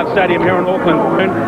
Smart Stadium here in Auckland.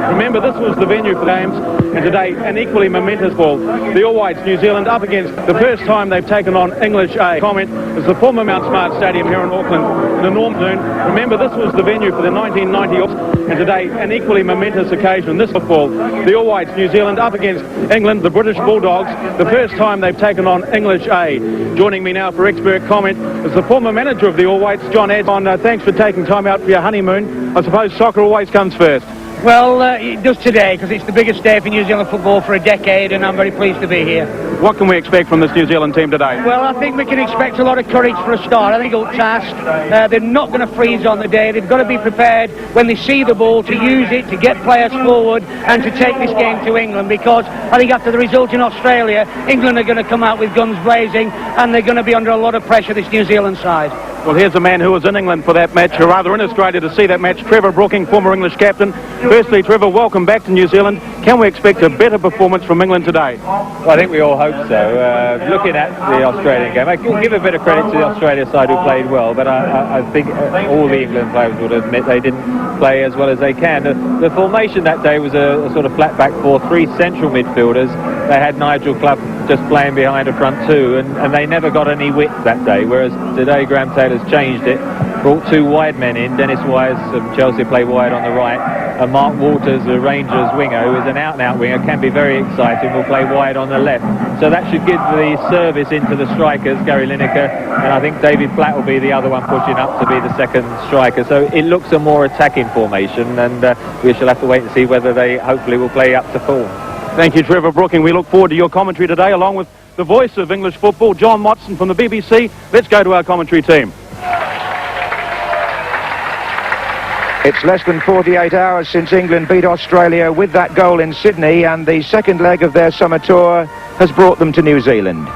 Remember, this was the venue for games, and today an equally momentous ball. The All Whites, New Zealand, up against the first time they've taken on English A. Comment is the former Mount Smart Stadium here in Auckland, in the North Zone. Remember, this was the venue for the 1990, and today an equally momentous occasion. This football, the All Whites, New Zealand, up against England, the British Bulldogs, the first time they've taken on English A. Joining me now for expert comment is the former manager of the All Whites, John Motson. Thanks for taking time out for your honeymoon. I suppose soccer always comes first. Well, it does today, because it's the biggest day for New Zealand football for a decade, and I'm very pleased to be here. What can we expect from this New Zealand team today? Well, I think we can expect a lot of courage for a start. I think up task. They're not going to freeze on the day. They've got to be prepared when they see the ball to use it, to get players forward, and to take this game to England, because I think after the result in Australia, England are going to come out with guns blazing, and they're going to be under a lot of pressure, this New Zealand side. Well, here's a man who was in England for that match, or rather in Australia to see that match, Trevor Brooking, former English captain. Firstly, Trevor, welcome back to New Zealand. Can we expect a better performance from England today? Well, I think we all hope so. Looking at the Australian game, I can give a bit of credit to the Australia side who played well, but I think all the England players would admit they didn't play as well as they can. The formation that day was a sort of flat back four, three central midfielders. They had Nigel Clough just playing behind a front two, and they never got any width that day, whereas today Graham Taylor's changed it, brought two wide men in. Dennis Wise of Chelsea play wide on the right, and Mark Walters, the Rangers winger, who is an out-and-out winger, can be very exciting, will play wide on the left. So that should give the service into the strikers, Gary Lineker, and I think David Platt will be the other one pushing up to be the second striker. So it looks a more attacking formation, and we shall have to wait and see whether they hopefully will play up to form. Thank you, Trevor Brooking. We look forward to your commentary today, along with the voice of English football, John Motson from the BBC. Let's go to our commentary team. It's less than 48 hours since England beat Australia with that goal in Sydney, and the second leg of their summer tour has brought them to New Zealand.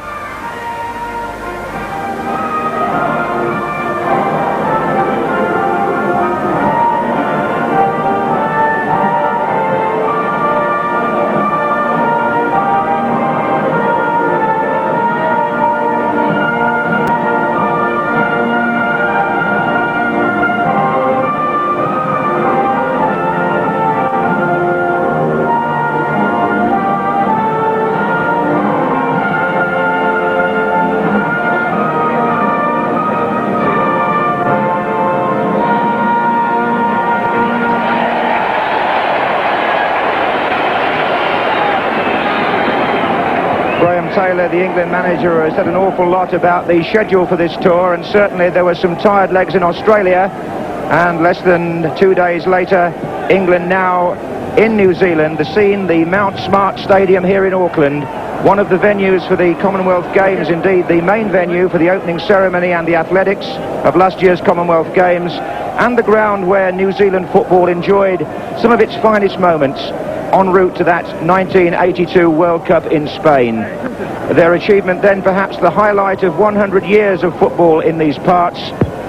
Taylor, the England manager, has said an awful lot about the schedule for this tour, and certainly there were some tired legs in Australia, and less than 2 days later, England now in New Zealand. The scene, the Mount Smart Stadium here in Auckland, one of the venues for the Commonwealth Games, indeed the main venue for the opening ceremony and the athletics of last year's Commonwealth Games, and the ground where New Zealand football enjoyed some of its finest moments en route to that 1982 World Cup in Spain. Their achievement then perhaps the highlight of 100 years of football in these parts,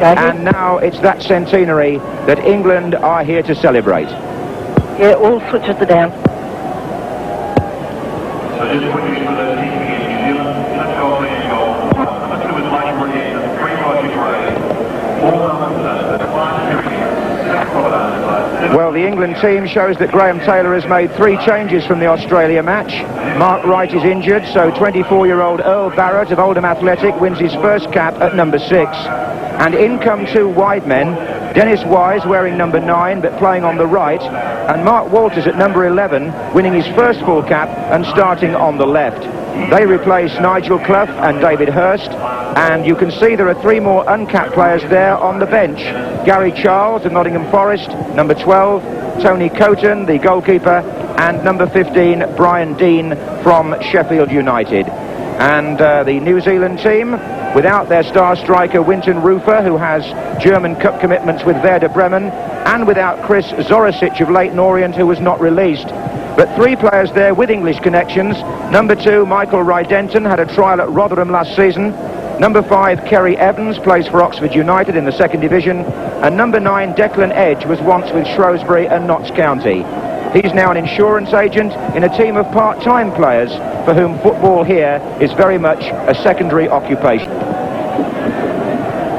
and now it's that centenary that England are here to celebrate. Yeah, all switches are down. So just quickly for the team against New Zealand, touch goal, leading goal. Number 2 is Mike Brilliant, 3 Roger Gray, 4 numbers, 5 Well, the England team shows that Graham Taylor has made 3 changes from the Australia match. Mark Wright is injured, so 24-year-old Earl Barrett of Oldham Athletic wins his first cap at number 6. And in come 2 wide men, Dennis Wise wearing number 9 but playing on the right, and Mark Walters at number 11 winning his first full cap and starting on the left. They replace Nigel Clough and David Hurst, and you can see there are 3 more uncapped players there on the bench. Gary Charles of Nottingham Forest, number 12, Tony Coton, the goalkeeper, and number 15, Brian Dean from Sheffield United. And the New Zealand team, without their star striker Winton Rufer, who has German Cup commitments with Werder Bremen, and without Chris Zorasic of Leyton Orient, who was not released. But 3 players there with English connections. Number 2, Michael Rydenton, had a trial at Rotherham last season. Number 5, Kerry Evans, plays for Oxford United in the 2nd Division. And number 9, Declan Edge, was once with Shrewsbury and Notts County. He's now an insurance agent in a team of part-time players for whom football here is very much a secondary occupation.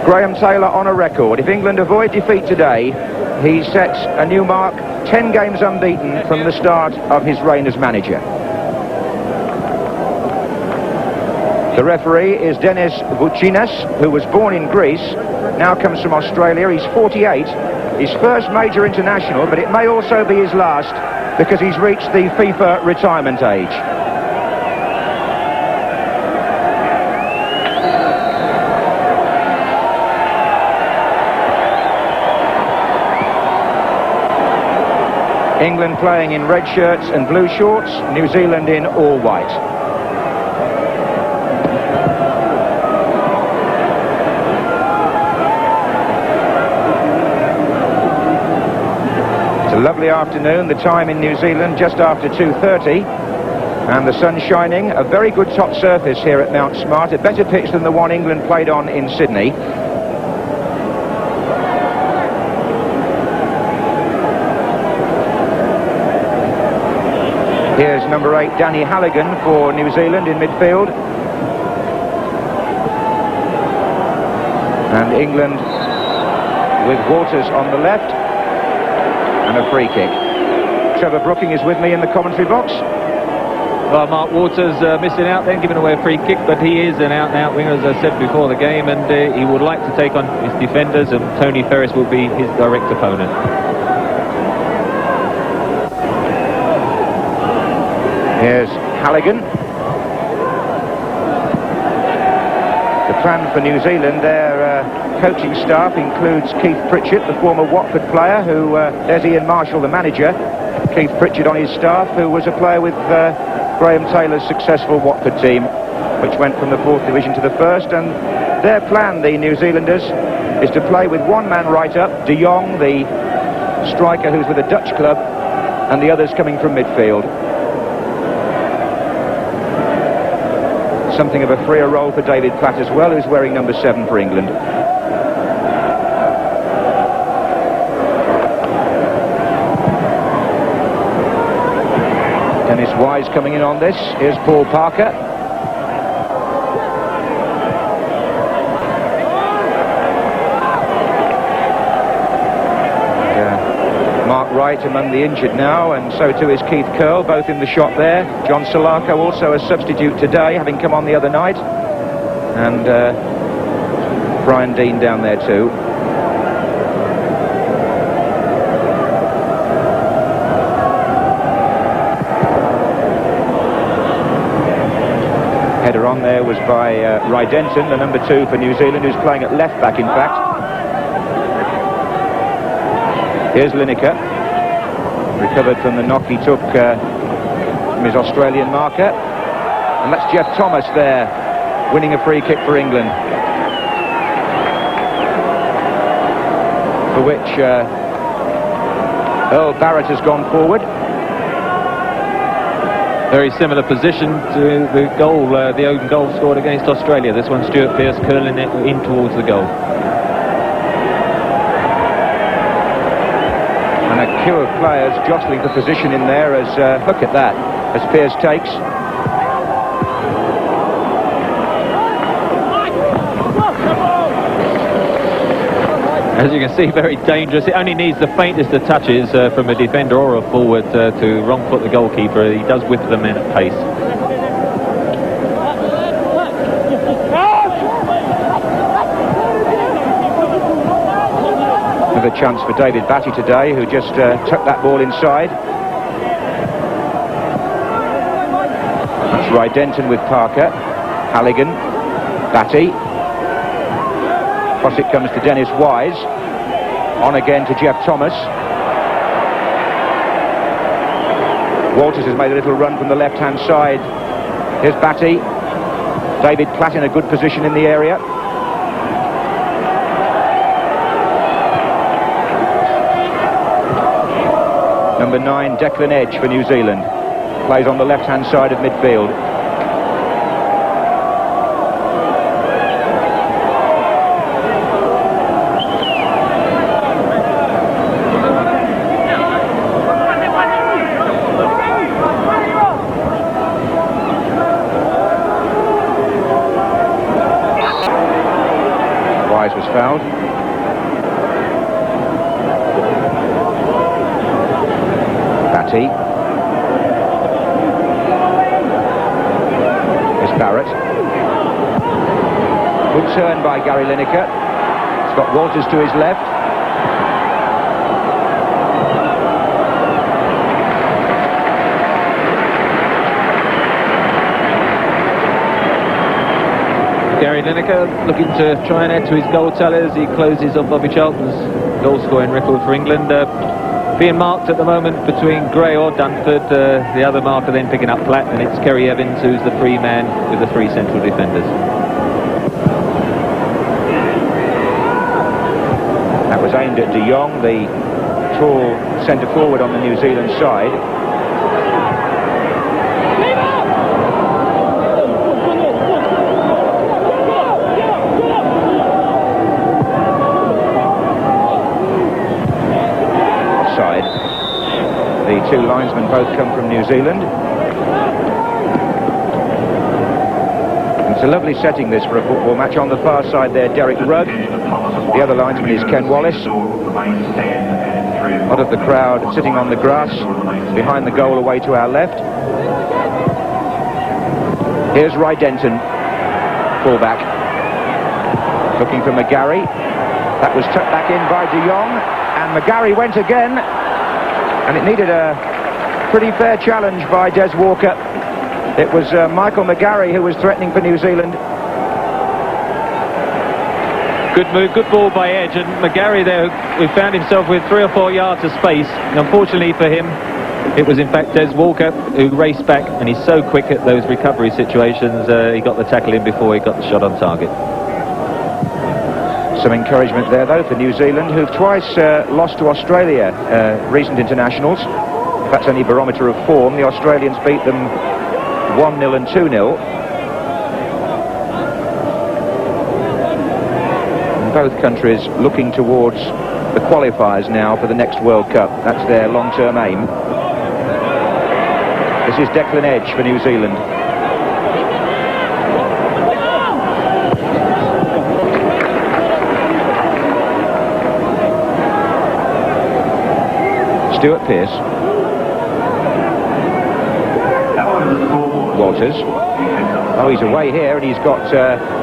Graham Taylor on a record. If England avoid defeat today, he sets a new mark, 10 games unbeaten from the start of his reign as manager. The referee is Denis Vucinas, who was born in Greece, now comes from Australia. He's 48, his first major international, but it may also be his last because he's reached the FIFA retirement age. England playing in red shirts and blue shorts, New Zealand in all white. It's a lovely afternoon, the time in New Zealand just after 2:30, and the sun shining. A very good top surface here at Mount Smart, a better pitch than the one England played on in Sydney. Here's number 8, Danny Halligan for New Zealand in midfield. And England with Walters on the left. And a free kick. Trevor Brooking is with me in the commentary box. Well, Mark Walters missing out then, giving away a free kick, but he is an out-and-out winger, as I said before the game, and he would like to take on his defenders, and Tony Ferris will be his direct opponent. Here's Halligan. The plan for New Zealand, their coaching staff includes Keith Pritchett, the former Watford player, who there's Ian Marshall, the manager. Keith Pritchett on his staff, who was a player with Graham Taylor's successful Watford team, which went from the 4th division to the 1st. And their plan, the New Zealanders, is to play with one man right up, De Jong, the striker who's with a Dutch club, and the others coming from midfield. Something of a freer role for David Platt as well, who's wearing number 7 for England. Dennis Wise coming in on this. Here's Paul Parker. Mark Wright among the injured now, and so too is Keith Curle, both in the shot there. John Salako also a substitute today, having come on the other night. And Brian Dean down there too. Header on there was by Rydenton, the number 2 for New Zealand, who's playing at left back in fact. Here's Lineker, recovered from the knock he took from his Australian marker. And that's Jeff Thomas there, winning a free kick for England. For which Earl Barrett has gone forward. Very similar position to the goal, the own goal scored against Australia. This one, Stuart Pearce curling it in towards the goal. And a queue of players jostling for position in there as, look at that, as Pearce takes. As you can see, very dangerous. It only needs the faintest of touches from a defender or a forward to wrong foot the goalkeeper. He does whip them in at pace. Another chance for David Batty today, who just tucked that ball inside. That's Rydenton with Parker. Halligan. Batty. Cross it comes to Dennis Wise. On again to Jeff Thomas. Walters has made a little run from the left-hand side. Here's Batty. David Platt in a good position in the area. Number 9, Declan Edge for New Zealand. Plays on the left-hand side of midfield. Wise was fouled. Batty. Here's Barrett. Good turn by Gary Lineker. Scott Walters to his left. Gary Lineker looking to try and add to his goal tally as he closes off Bobby Charlton's goal-scoring record for England. Being marked at the moment between Gray or Dunford, the other marker then picking up flat, and it's Kerry Evans who's the free man with the three central defenders. That was aimed at De Jong, the tall centre-forward on the New Zealand side. The two linesmen both come from New Zealand. It's a lovely setting, this, for a football match. On the far side there, Derek Rudd. The other linesman is Ken Wallace. A lot of the crowd sitting on the grass behind the goal away to our left. Here's Ry Denton, fullback. Looking for McGarry. That was tucked back in by De Jong. And McGarry went again. And it needed a pretty fair challenge by Des Walker. It was Michael McGarry who was threatening for New Zealand. Good move, good ball by Edge, and McGarry there, who found himself with 3 or 4 yards of space. And unfortunately for him, it was in fact Des Walker who raced back, and he's so quick at those recovery situations, he got the tackle in before he got the shot on target. Some encouragement there, though, for New Zealand, who've twice lost to Australia, recent internationals. If that's any barometer of form, the Australians beat them 1-0 and 2-0. And both countries looking towards the qualifiers now for the next World Cup. That's their long-term aim. This is Declan Edge for New Zealand. Stuart Pearce. Walters. Oh, he's away here, and he's got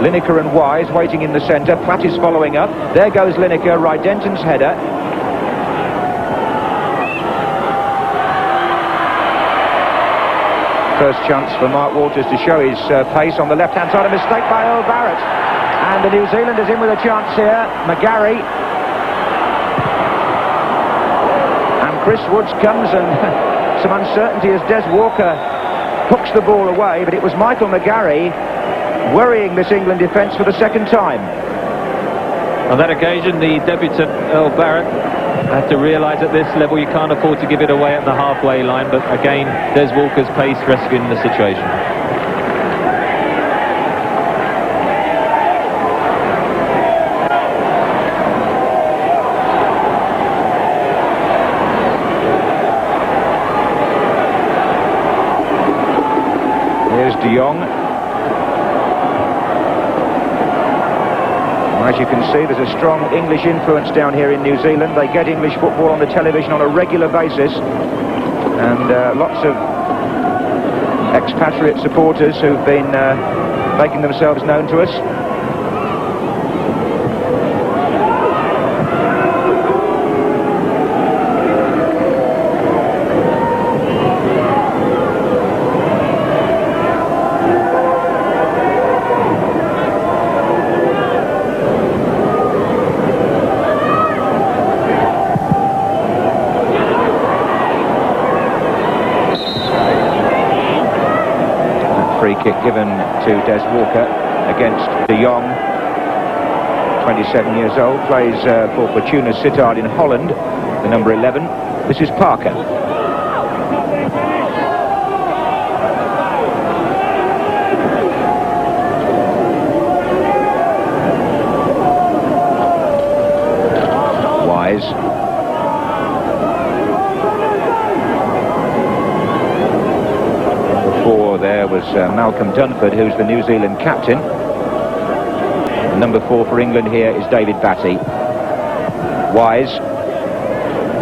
Lineker and Wise waiting in the centre. Platt is following up. There goes Lineker, Ry Denton's header. First chance for Mark Walters to show his pace on the left-hand side. A mistake by Earl Barrett. And the New Zealanders in with a chance here. McGarry. Chris Woods comes, and some uncertainty as Des Walker hooks the ball away, but it was Michael McGarry worrying this England defence for the second time. On that occasion, the debutant Earl Barrett had to realise at this level you can't afford to give it away at the halfway line, but again, Des Walker's pace rescuing the situation. De Jong. As you can see, there's a strong English influence down here in New Zealand. They get English football on the television on a regular basis, and lots of expatriate supporters who've been making themselves known to us. Free kick given to Des Walker against De Jong, 27 years old, plays for Fortuna Sittard in Holland, the number 11. This is Parker. Wise. There was Malcolm Dunford, who's the New Zealand captain. Number 4 for England here is David Batty. Wise,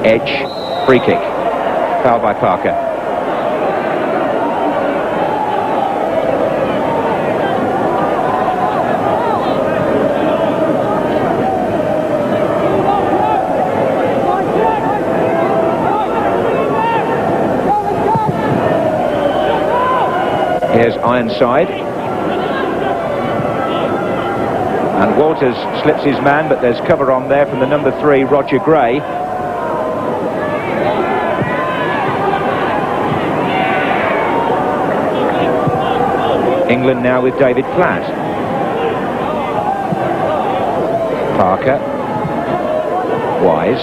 Edge, free kick. Foul by Parker. Here's Ironside. And Walters slips his man, but there's cover on there from the number 3, Roger Gray. England now with David Platt. Parker. Wise.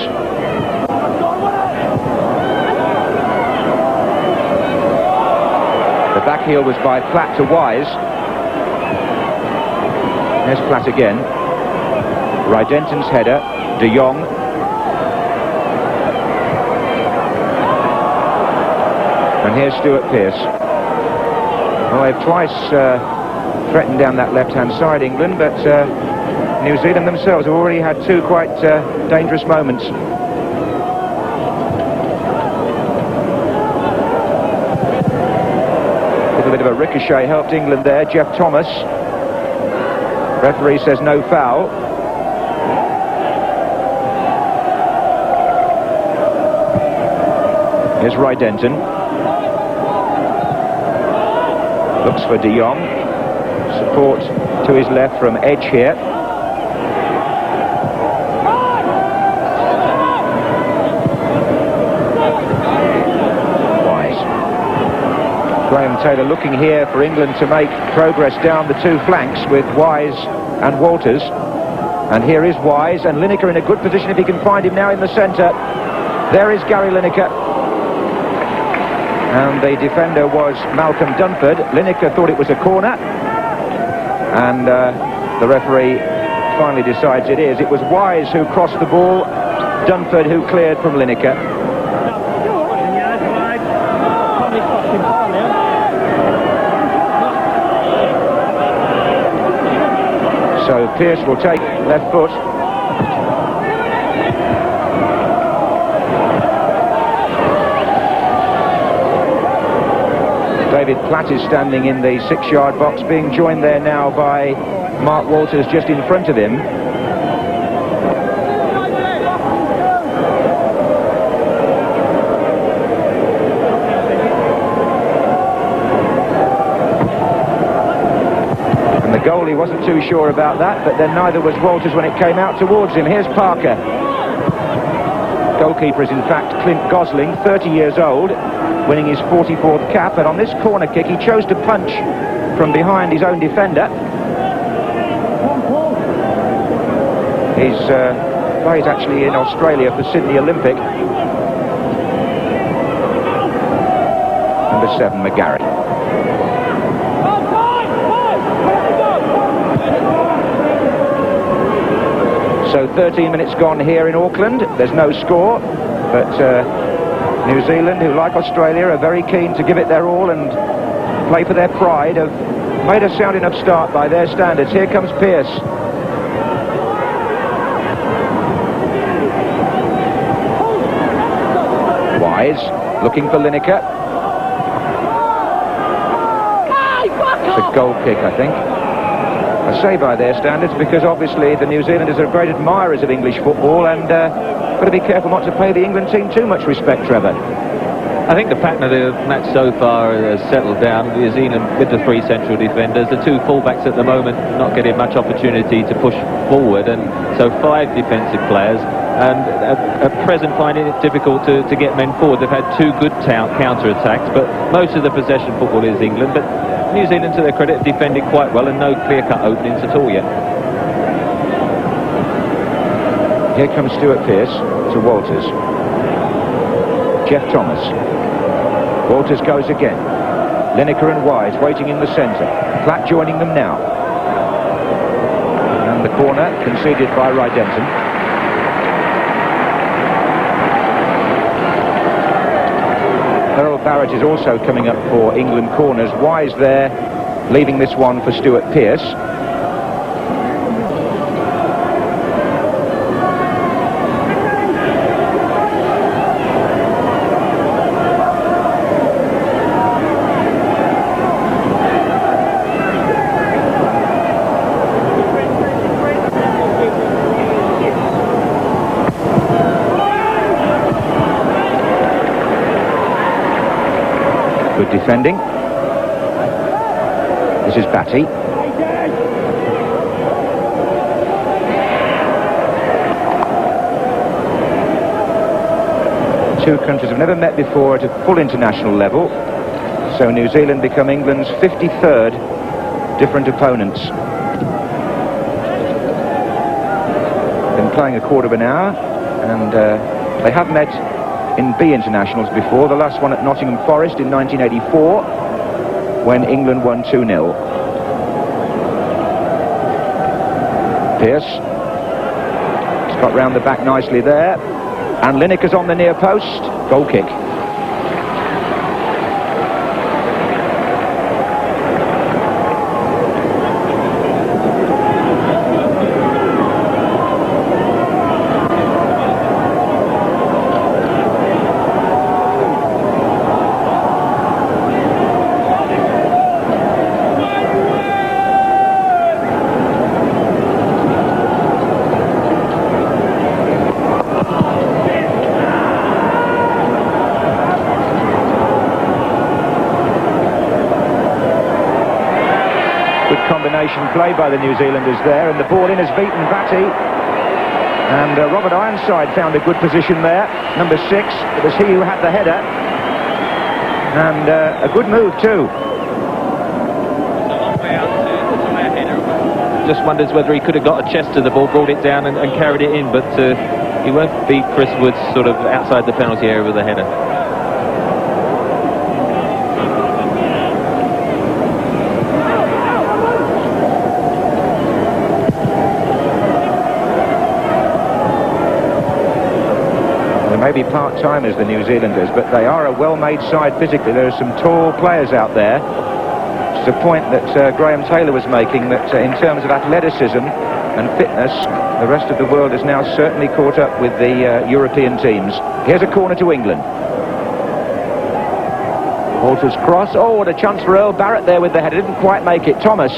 The back heel was by Platt to Wise. There's Platt again. Rydenton's header. De Jong. And here's Stuart Pearce. Well, they've twice threatened down that left-hand side, England, but New Zealand themselves have already had 2 quite dangerous moments. A little bit of a ricochet helped England there. Jeff Thomas. Referee says no foul. Here's Rydenton. Looks for De Jong. Support to his left from Edge here. Wise. Graham Taylor looking here for England to make progress down the 2 flanks with Wise and Walters. And here is Wise, and Lineker in a good position if he can find him now in the centre. There is Gary Lineker. And the defender was Malcolm Dunford. Lineker thought it was a corner. And the referee finally decides it is. It was Wise who crossed the ball. Dunford who cleared from Lineker. So Pearce will take left foot. David Platt is standing in the 6-yard box, being joined there now by Mark Walters just in front of him. And the goalie wasn't too sure about that, but then neither was Walters when it came out towards him. Here's Parker. Goalkeeper is in fact Clint Gosling, 30 years old, winning his 44th cap, and on this corner kick he chose to punch from behind his own defender. He's played actually in Australia for Sydney Olympic. Number 7, McGarrett. So 13 minutes gone here in Auckland. There's no score, but New Zealand, who like Australia are very keen to give it their all and play for their pride, have made a sound enough start by their standards. Here comes Pearce. Wise looking for Lineker. It's a goal kick, I think. I say by their standards because obviously the New Zealanders are great admirers of English football, and got to be careful not to pay the England team too much respect, Trevor. I think the pattern of the match so far has settled down. New Zealand with the 3 central defenders, the 2 fullbacks at the moment not getting much opportunity to push forward, and so 5 defensive players, and at present finding it difficult to get men forward. They've had 2 good counter-attacks, but most of the possession football is England, but New Zealand, to their credit, have defended quite well and no clear-cut openings at all yet. Here comes Stuart Pearce to Walters. Jeff Thomas. Walters goes again. Lineker and Wise waiting in the centre. Platt joining them now. And the corner conceded by Rydenton. Earl Barrett is also coming up for England corners. Wise there, leaving this one for Stuart Pearce. Good defending. This is Batty. Two countries have never met before at a full international level, so New Zealand become England's 53rd different opponents. Been playing a quarter of an hour, and they have met in B internationals before, the last one at Nottingham Forest in 1984, when England won 2-0. Pearce. He's got round the back nicely there. And Lineker's on the near post. Goal kick. Combination play by the New Zealanders there, and the ball in has beaten Batty, and Robert Ironside found a good position there, number 6. It was he who had the header, and a good move too. Just wonders whether he could have got a chest to the ball, brought it down and carried it in, but he won't beat Chris Woods sort of outside the penalty area with a header. Maybe part-timers, the New Zealanders, but they are a well-made side physically. There are some tall players out there. It's a point that Graham Taylor was making, that in terms of athleticism and fitness, the rest of the world has now certainly caught up with the European teams. Here's a corner to England. Walters cross. Oh, what a chance for Earl Barrett there with the header. Didn't quite make it. Thomas.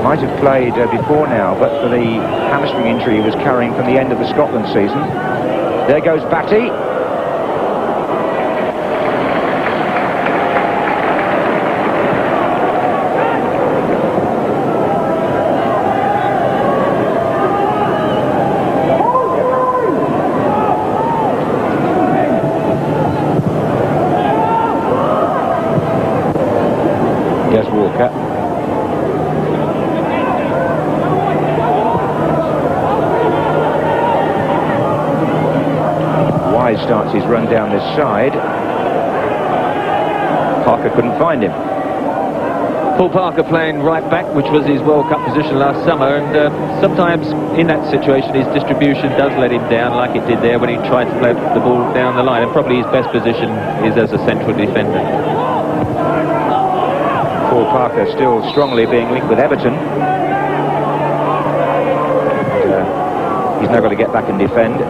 Might have played before now, but for the hamstring injury he was carrying from the end of the Scotland season. There goes Batty. Here's Walker. Starts his run down this side. Parker couldn't find him. Paul Parker playing right back, which was his World Cup position last summer, and sometimes in that situation his distribution does let him down, like it did there when he tried to play the ball down the line, and probably his best position is as a central defender. Paul Parker still strongly being linked with Everton. He's now got to get back and defend.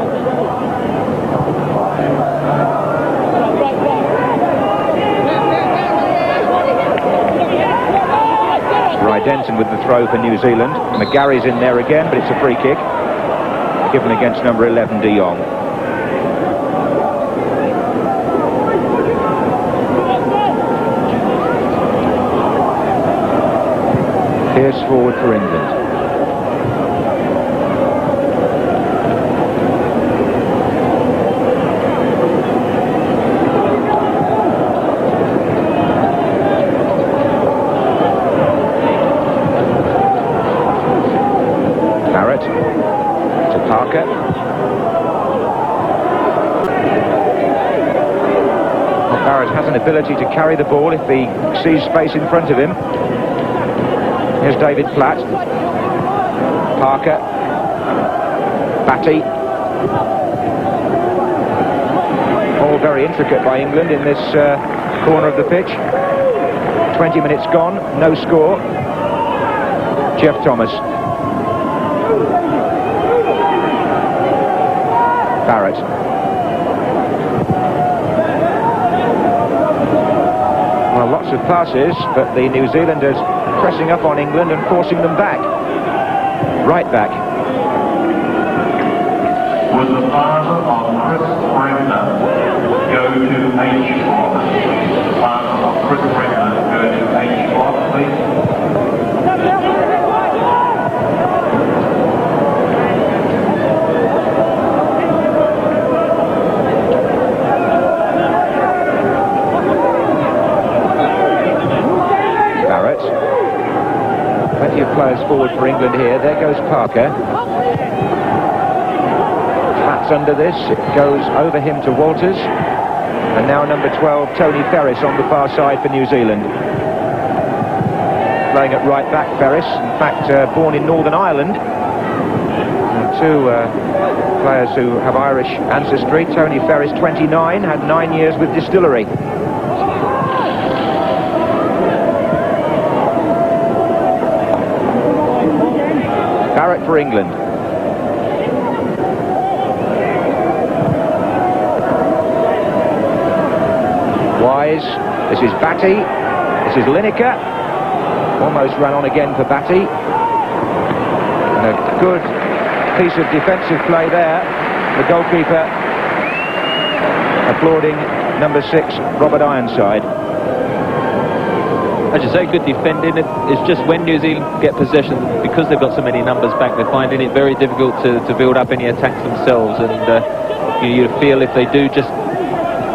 Denton with the throw for New Zealand. McGarry's in there again, but it's a free kick given against number 11 De Jong. Pearce forward for England. Ability to carry the ball if he sees space in front of him. Here's David Platt. Parker. Batty. All very intricate by England in this corner of the pitch. 20 minutes gone, no score. Jeff Thomas. Barrett. Well, lots of passes, but the New Zealanders pressing up on England and forcing them back. Right back. Would the father of Chris Bremner go to H block? The father of Chris Bremner go to H block, please. Barrett. Plenty of players forward for England here. There goes Parker. Under this, it goes over him to Walters, and now number 12 Tony Ferris on the far side for New Zealand, playing at right back. Ferris, in fact, born in Northern Ireland. Two players who have Irish ancestry. Tony Ferris, 29, had 9 years with Distillery. Barrett for England. This is Batty. This is Lineker. Almost ran on again for Batty. And a good piece of defensive play there. The goalkeeper applauding number 6, Robert Ironside. As you say, good defending. It's just when New Zealand get possession, because they've got so many numbers back, they're finding it very difficult to build up any attacks themselves. And you feel if they do just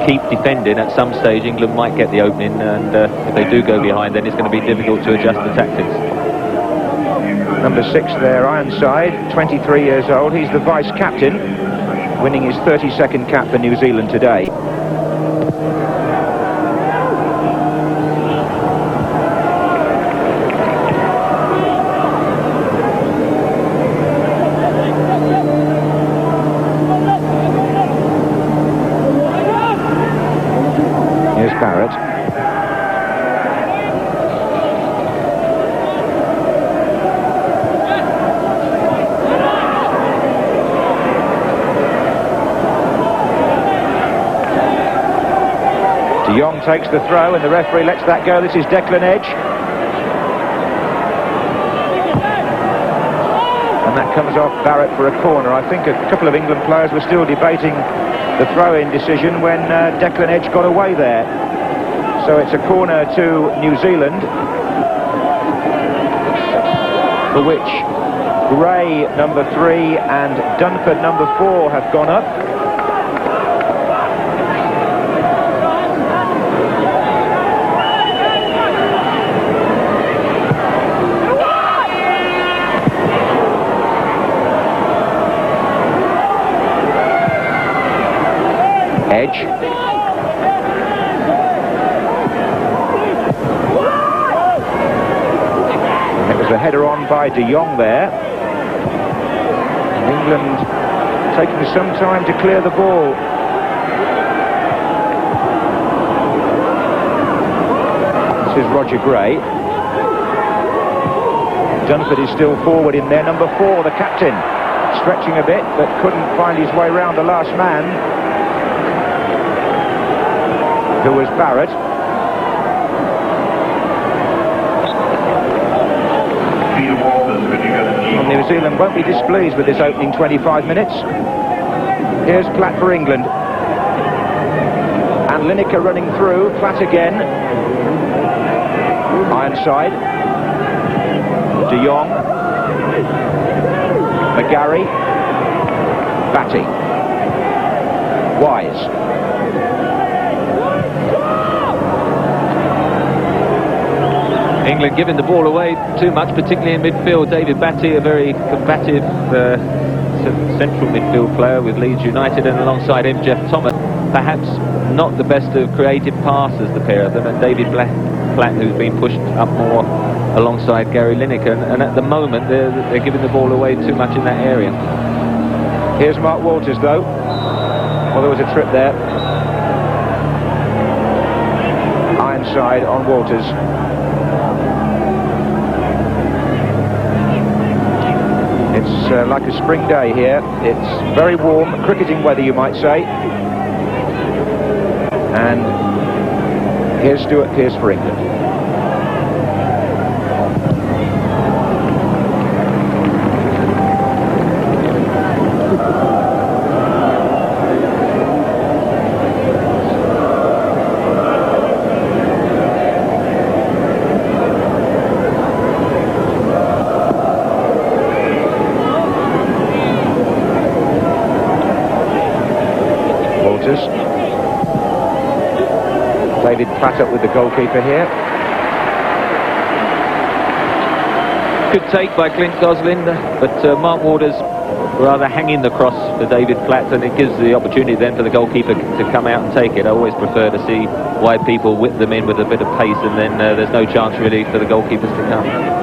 keep defending, at some stage England might get the opening, and if they do go behind, then it's going to be difficult to adjust the tactics. Number 6 there, Ironside, 23 years old. He's the vice-captain, winning his 32nd cap for New Zealand today. Barrett. De Jong takes the throw and the referee lets that go. This is Declan Edge. And that comes off Barrett for a corner. I think a couple of England players were still debating the throw-in decision when Declan Edge got away there. So it's a corner to New Zealand, for which Gray, number 3, and Dunford, number 4, have gone up. Edge. And it was a header on by De Jong there. And England taking some time to clear the ball. This is Roger Gray. Dunford is still forward in there. Number 4, the captain, stretching a bit but couldn't find his way round the last man, who was Barrett. And New Zealand won't be displeased with this opening 25 minutes. Here's Platt for England. And Lineker running through. Platt again. Ironside. De Jong. McGarry. Batty. Wise. England giving the ball away too much, particularly in midfield. David Batty, a very combative central midfield player with Leeds United, and alongside him Jeff Thomas. Perhaps not the best of creative passers, the pair of them, and David Platt, who's been pushed up more alongside Gary Lineker, and at the moment they're giving the ball away too much in that area. Here's Mark Walters though. Well, there was a trip there. Ironside on Walters. It's like a spring day here. It's very warm, cricketing weather, you might say. And here's Stuart Pearce for England. David Platt up with the goalkeeper here. Good take by Clint Gosling, but Mark Waters rather hanging the cross for David Platt, and it gives the opportunity then for the goalkeeper to come out and take it. I always prefer to see wide people whip them in with a bit of pace, and then there's no chance really for the goalkeepers to come.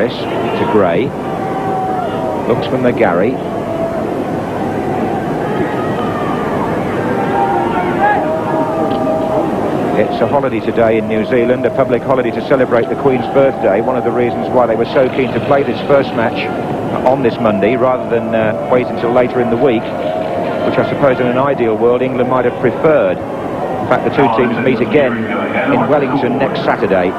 To Gray, looks for McGarry. It's a holiday today in New Zealand, a public holiday to celebrate the Queen's birthday. One of the reasons why they were so keen to play this first match on this Monday rather than wait until later in the week, which I suppose in an ideal world England might have preferred. In fact, the two teams meet again in Wellington next Saturday.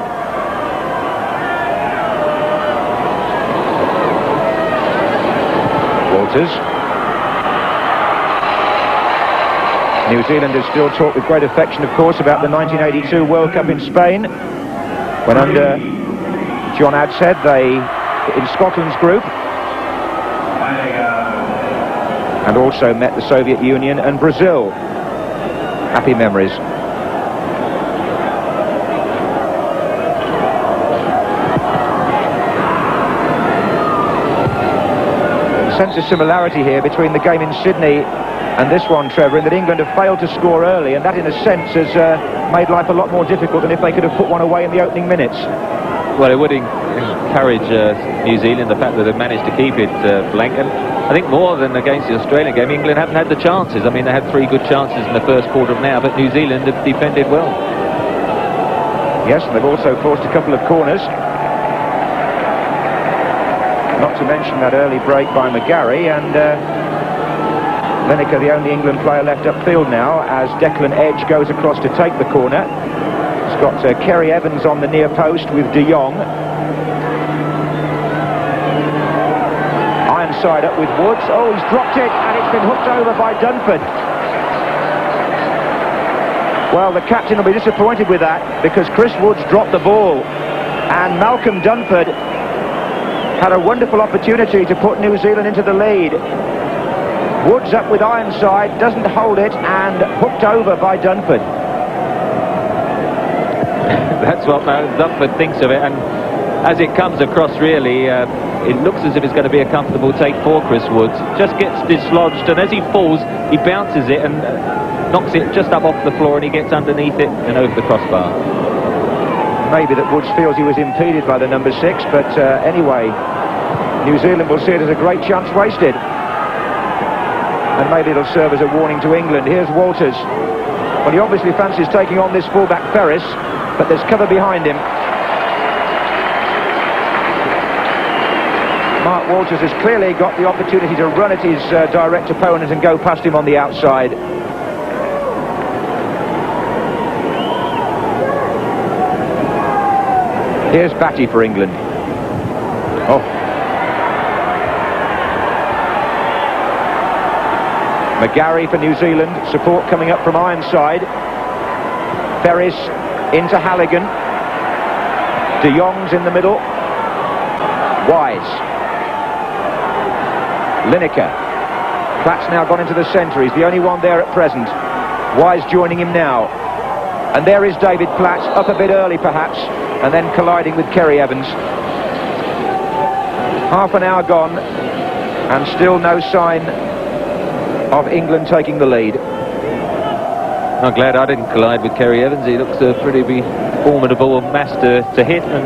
New Zealanders still talk with great affection, of course, about the 1982 World Cup in Spain, when under John Motson they in Scotland's group, and also met the Soviet Union and Brazil. Happy memories. Sense of similarity here between the game in Sydney and this one, Trevor, in that England have failed to score early, and that in a sense has made life a lot more difficult than if they could have put one away in the opening minutes. Well, it would encourage New Zealand, the fact that they've managed to keep it blank, and I think more than against the Australian game, England haven't had the chances. I mean, they had 3 good chances in the first quarter of an hour, but New Zealand have defended well. Yes, and they've also forced a couple of corners. Not to mention that early break by McGarry, and Lineker, the only England player left upfield now, as Declan Edge goes across to take the corner. It's got Kerry Evans on the near post with De Jong. Ironside up with Woods. Oh, he's dropped it, and it's been hooked over by Dunford. Well, the captain will be disappointed with that, because Chris Woods dropped the ball, and Malcolm Dunford had a wonderful opportunity to put New Zealand into the lead. Woods up with Ironside, doesn't hold it, and hooked over by Dunford. That's what Dunford thinks of it, and as it comes across, really, it looks as if it's going to be a comfortable take for Chris Woods. Just gets dislodged, and as he falls, he bounces it and knocks it just up off the floor, and he gets underneath it and over the crossbar. Maybe that Woods feels he was impeded by the number 6, but anyway, New Zealand will see it as a great chance wasted. And maybe it'll serve as a warning to England. Here's Walters. Well, he obviously fancies taking on this fullback Ferris, but there's cover behind him. Mark Walters has clearly got the opportunity to run at his direct opponent and go past him on the outside. Here's Batty for England. Oh. McGarry for New Zealand. Support coming up from Ironside. Ferris into Halligan. De Jong's in the middle. Wise. Lineker. Platt's now gone into the centre. He's the only one there at present. Wise joining him now. And there is David Platt, up a bit early perhaps, and then colliding with Kerry Evans. Half an hour gone, and still no sign of England taking the lead. I'm glad I didn't collide with Kerry Evans. He looks a pretty formidable mass to hit, and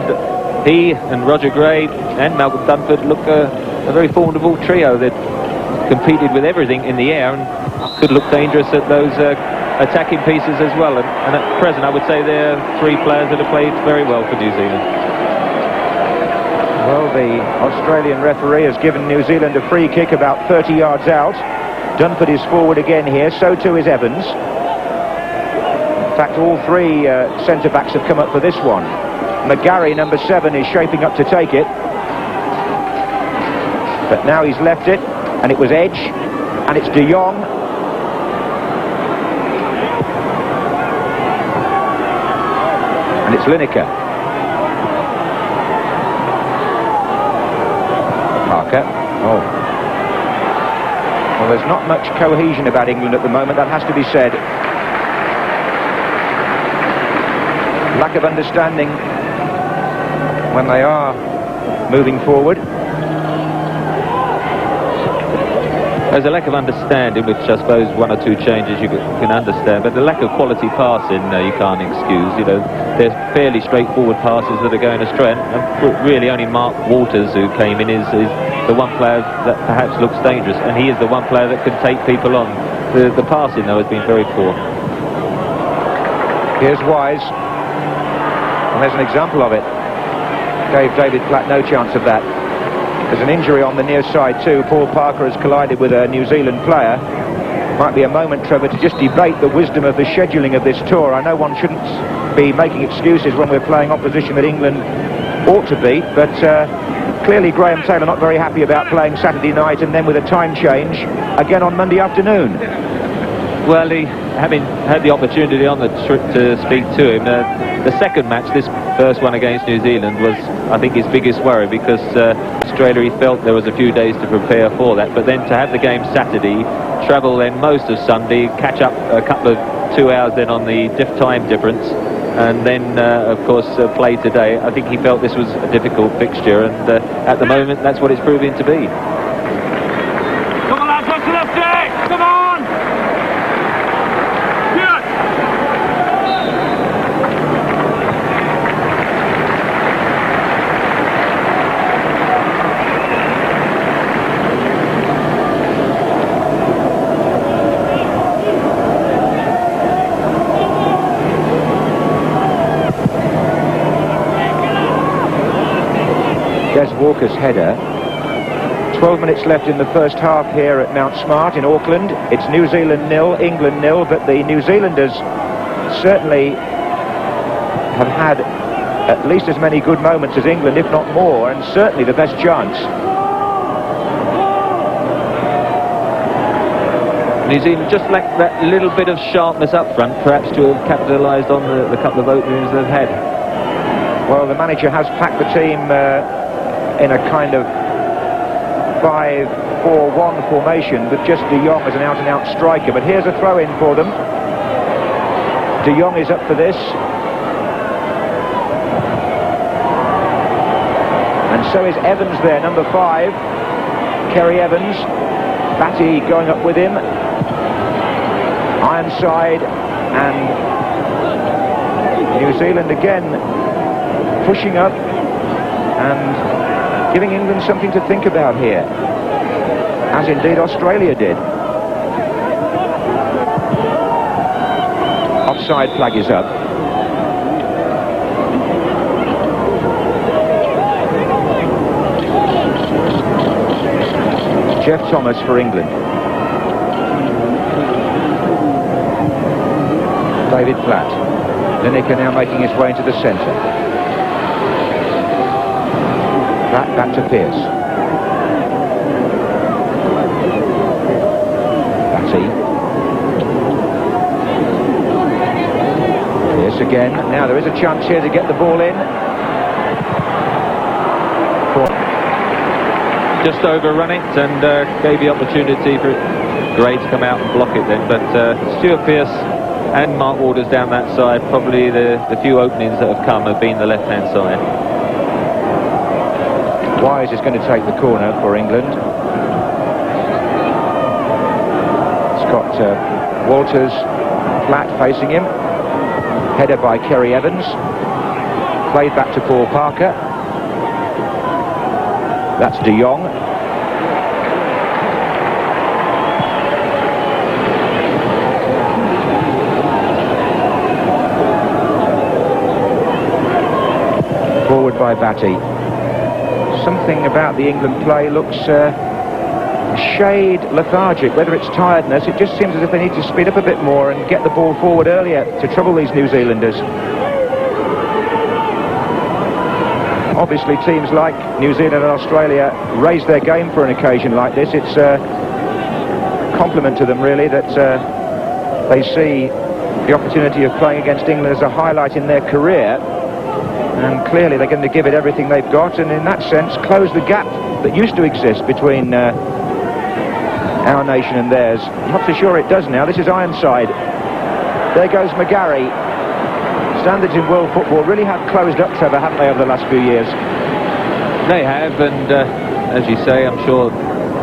he and Roger Gray and Malcolm Dunford look a very formidable trio that competed with everything in the air and could look dangerous at those attacking pieces as well. And at present, I would say they're three players that have played very well for New Zealand. Well, the Australian referee has given New Zealand a free kick about 30 yards out. Dunford is forward again here, so too is Evans. In fact, all three centre-backs have come up for this one. McGarry, number 7, is shaping up to take it. But now he's left it, and it was Edge, and it's De Jong. And it's Lineker. Oh. Well, there's not much cohesion about England at the moment, that has to be said. Lack of understanding when they are moving forward. There's a lack of understanding, which I suppose one or two changes you can understand, but the lack of quality passing you can't excuse. You know, there's fairly straightforward passes that are going astray, and really only Mark Walters, who came in, is the one player that perhaps looks dangerous, and he is the one player that can take people on. The passing, though, has been very poor. Here's Wise, and there's an example of it. Gave David Platt no chance of that. There's an injury on the near side too. Paul Parker has collided with a New Zealand player. Might be a moment, Trevor, to just debate the wisdom of the scheduling of this tour. I know one shouldn't be making excuses when we're playing opposition that England ought to beat, but clearly Graham Taylor not very happy about playing Saturday night and then with a time change again on Monday afternoon. Well, having had the opportunity on the trip to speak to him, the second match, this first one against New Zealand, was, I think, his biggest worry, because Australia, he felt there was a few days to prepare for that, but then to have the game Saturday, travel then most of Sunday, catch up a couple of 2 hours then on the time difference, and then of course play today. I think he felt this was a difficult fixture, and at the moment that's what it's proving to be. Come on, lads, what's the left day? Come on! Des Walker's header. 12 minutes left in the first half here at Mount Smart in Auckland. It's New Zealand 0, England 0, but the New Zealanders certainly have had at least as many good moments as England, if not more, and certainly the best chance. New Zealand just lacked that little bit of sharpness up front, perhaps to have capitalised on the couple of openings they've had. Well, the manager has packed the team in a kind of 5-4-1 formation with just De Jong as an out-and-out striker. But here's a throw-in for them. De Jong is up for this. And so is Evans there, number 5. Kerry Evans. Batty going up with him. Ironside and New Zealand again pushing up and giving England something to think about here, as indeed Australia did. Offside flag is up. Jeff Thomas for England. David Platt. Lineker now making his way into the centre. Back to Pearce. Batty. Pearce again. Now there is a chance here to get the ball in. Just overrun it and gave the opportunity for Gray to come out and block it then, but Stuart Pearce and Mark Walters down that side, probably the few openings that have come have been the left-hand side. Wise is going to take the corner for England. It's got Walters, Platt facing him. Header by Kerry Evans. Played back to Paul Parker. That's De Jong. Forward by Batty. Something about the England play looks a shade lethargic. Whether it's tiredness, it just seems as if they need to speed up a bit more and get the ball forward earlier to trouble these New Zealanders. Obviously teams like New Zealand and Australia raise their game for an occasion like this. It's a compliment to them really that they see the opportunity of playing against England as a highlight in their career, and clearly they're going to give it everything they've got, and in that sense close the gap that used to exist between our nation and theirs. I'm not so sure it does now. This is Ironside. There goes McGarry. Standards in world football really have closed up, Trevor, haven't they, over the last few years? They have, and as you say, I'm sure,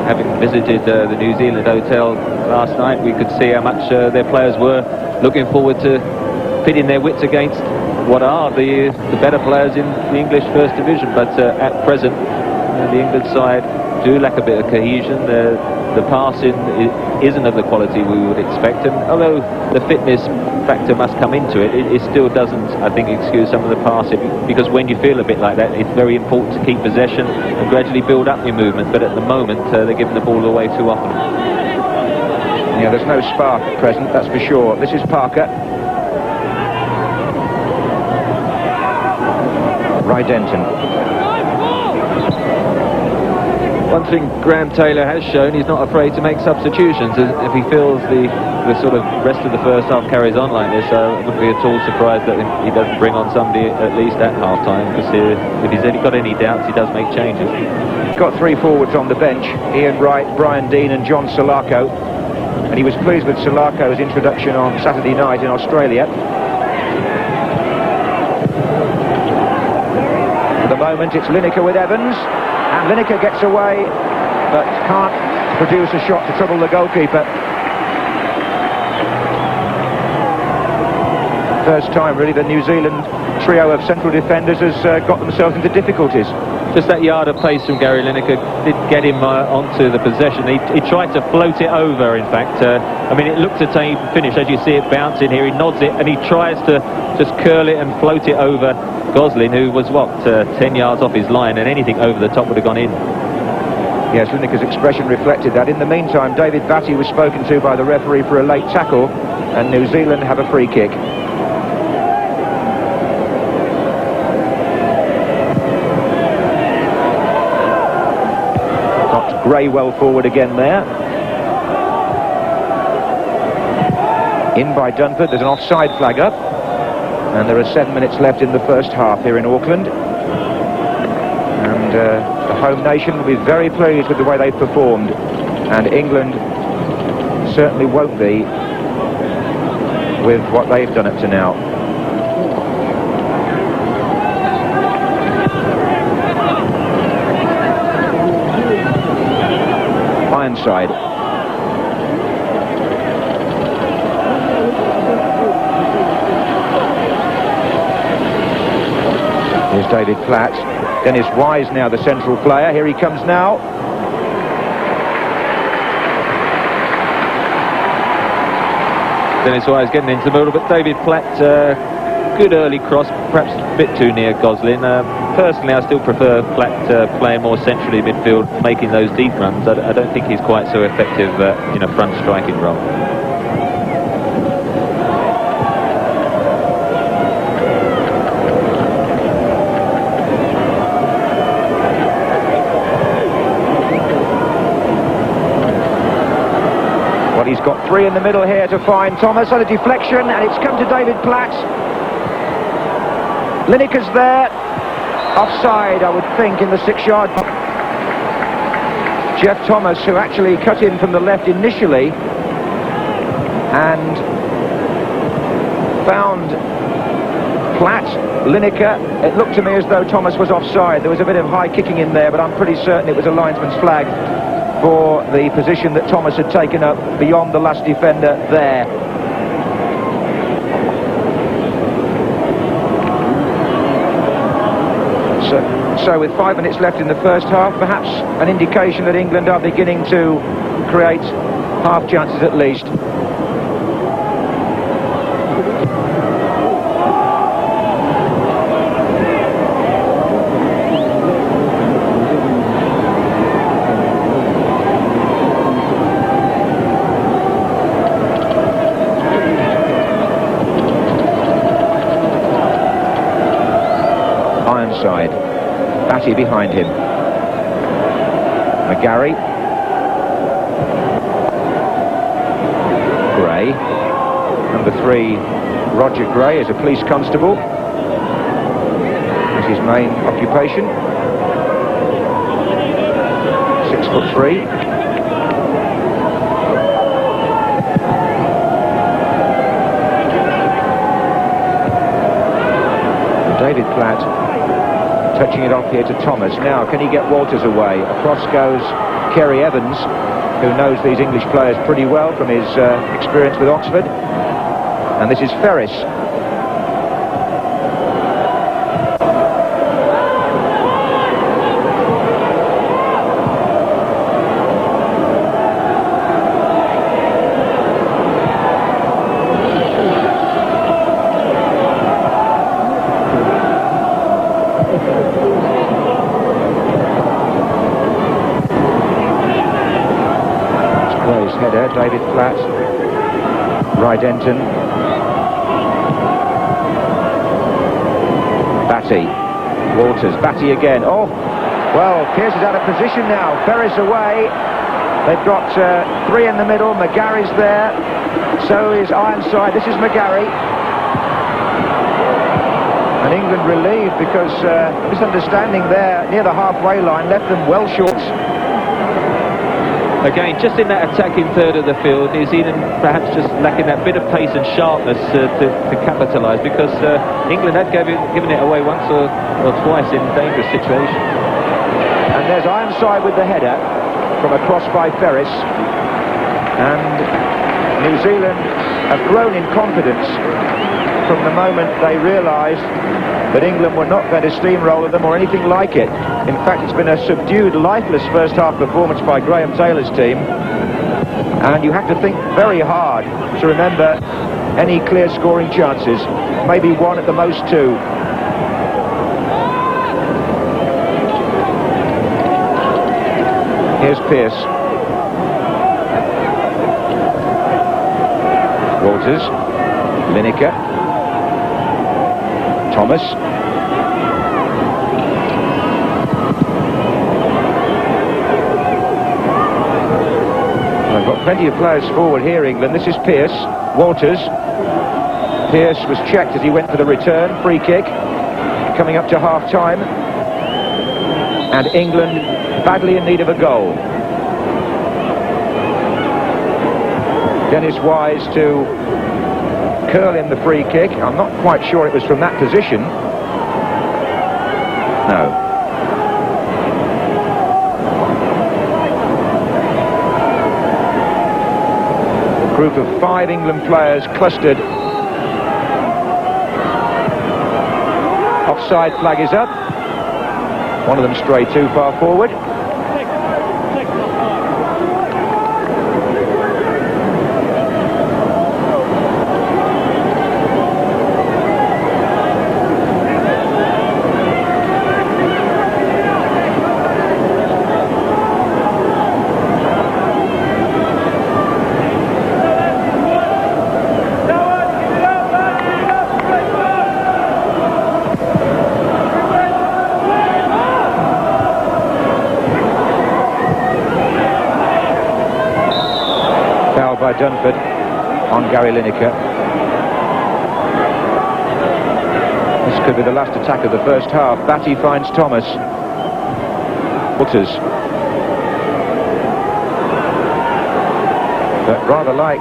having visited the New Zealand hotel last night, we could see how much their players were looking forward to pitting their wits against what are the better players in the English First Division. But at present, the England side do lack a bit of cohesion. The passing isn't of the quality we would expect, and although the fitness factor must come into it, it still doesn't, I think, excuse some of the passing, because when you feel a bit like that, it's very important to keep possession and gradually build up your movement. But at the moment, they're giving the ball away too often. Yeah, there's no spark at present, that's for sure. This is Parker. Denton. One thing Graham Taylor has shown, he's not afraid to make substitutions if he feels the sort of rest of the first half carries on like this. I wouldn't be at all surprised that he doesn't bring on somebody at least at half-time, because if he's got any doubts, he does make changes. He's got three forwards on the bench: Ian Wright, Brian Deane and John Salako, and he was pleased with Salako's introduction on Saturday night in Australia. For the moment, it's Lineker with Evans, and Lineker gets away but can't produce a shot to trouble the goalkeeper. First time really the New Zealand trio of central defenders has got themselves into difficulties. Just that yard of pace from Gary Lineker did get him onto the possession. He tried to float it over, in fact. I mean, it looked to take finish. As you see it bouncing here, he nods it and he tries to just curl it and float it over Goslin, who was, 10 yards off his line, and anything over the top would have gone in. Yes, Lineker's expression reflected that. In the meantime, David Batty was spoken to by the referee for a late tackle, and New Zealand have a free kick. Gray well forward again there. In by Dunford. There's an offside flag up, and there are 7 minutes left in the first half here in Auckland, and the home nation will be very pleased with the way they've performed, and England certainly won't be with what they've done up to now. Ironside. Here's David Platt. Dennis Wise now the central player. Here he comes now. Dennis Wise getting into the middle, but David Platt, good early cross, perhaps a bit too near Goslin. Personally, I still prefer Platt playing more centrally midfield, making those deep runs. I don't think he's quite so effective in a front striking role. Well, he's got three in the middle here to find Thomas on a deflection, and it's come to David Platt. Lineker's there. Offside, I would think, in the 6-yard box. Jeff Thomas, who actually cut in from the left initially and found Platt, Lineker. It looked to me as though Thomas was offside. There was a bit of high kicking in there, but I'm pretty certain it was a linesman's flag for the position that Thomas had taken up beyond the last defender there. So with 5 minutes left in the first half, perhaps an indication that England are beginning to create half chances at least. Ironside, Batty behind him. McGarry. Gray. Number 3, Roger Gray, is a police constable. That's his main occupation. 6'3". David Platt touching it off here to Thomas. Now, can he get Walters away? Across goes Kerry Evans, who knows these English players pretty well from his experience with Oxford. And this is Ferris. Header, David Platt, Rydenton, Batty, Walters, Batty again. Oh, well, Pearce is out of position now. Ferris away. They've got 3 in the middle. McGarry's there. So is Ironside. This is McGarry. And England relieved because misunderstanding there near the halfway line left them well short. Again, just in that attacking third of the field, New Zealand perhaps just lacking that bit of pace and sharpness to capitalise, because England had given it away once or twice in dangerous situations. And there's Ironside with the header from a cross by Ferris. And New Zealand have grown in confidence from the moment they realised that England were not going to steamroller them or anything like it. In fact, it's been a subdued, lifeless first half performance by Graham Taylor's team. And you have to think very hard to remember any clear scoring chances. Maybe 1 at the most 2. Here's Pearce. Walters. Lineker. Thomas. I've got plenty of players forward here, England. This is Pearce. Walters. Pearce was checked as he went for the return. Free kick. Coming up to half-time. And England badly in need of a goal. Dennis Wise to curl in the free kick. I'm not quite sure it was from that position. No. A group of 5 England players clustered. Offside flag is up. One of them strayed too far forward. By Dunford on Gary Lineker. This could be the last attack of the first half. Batty finds Thomas. Walters. But rather like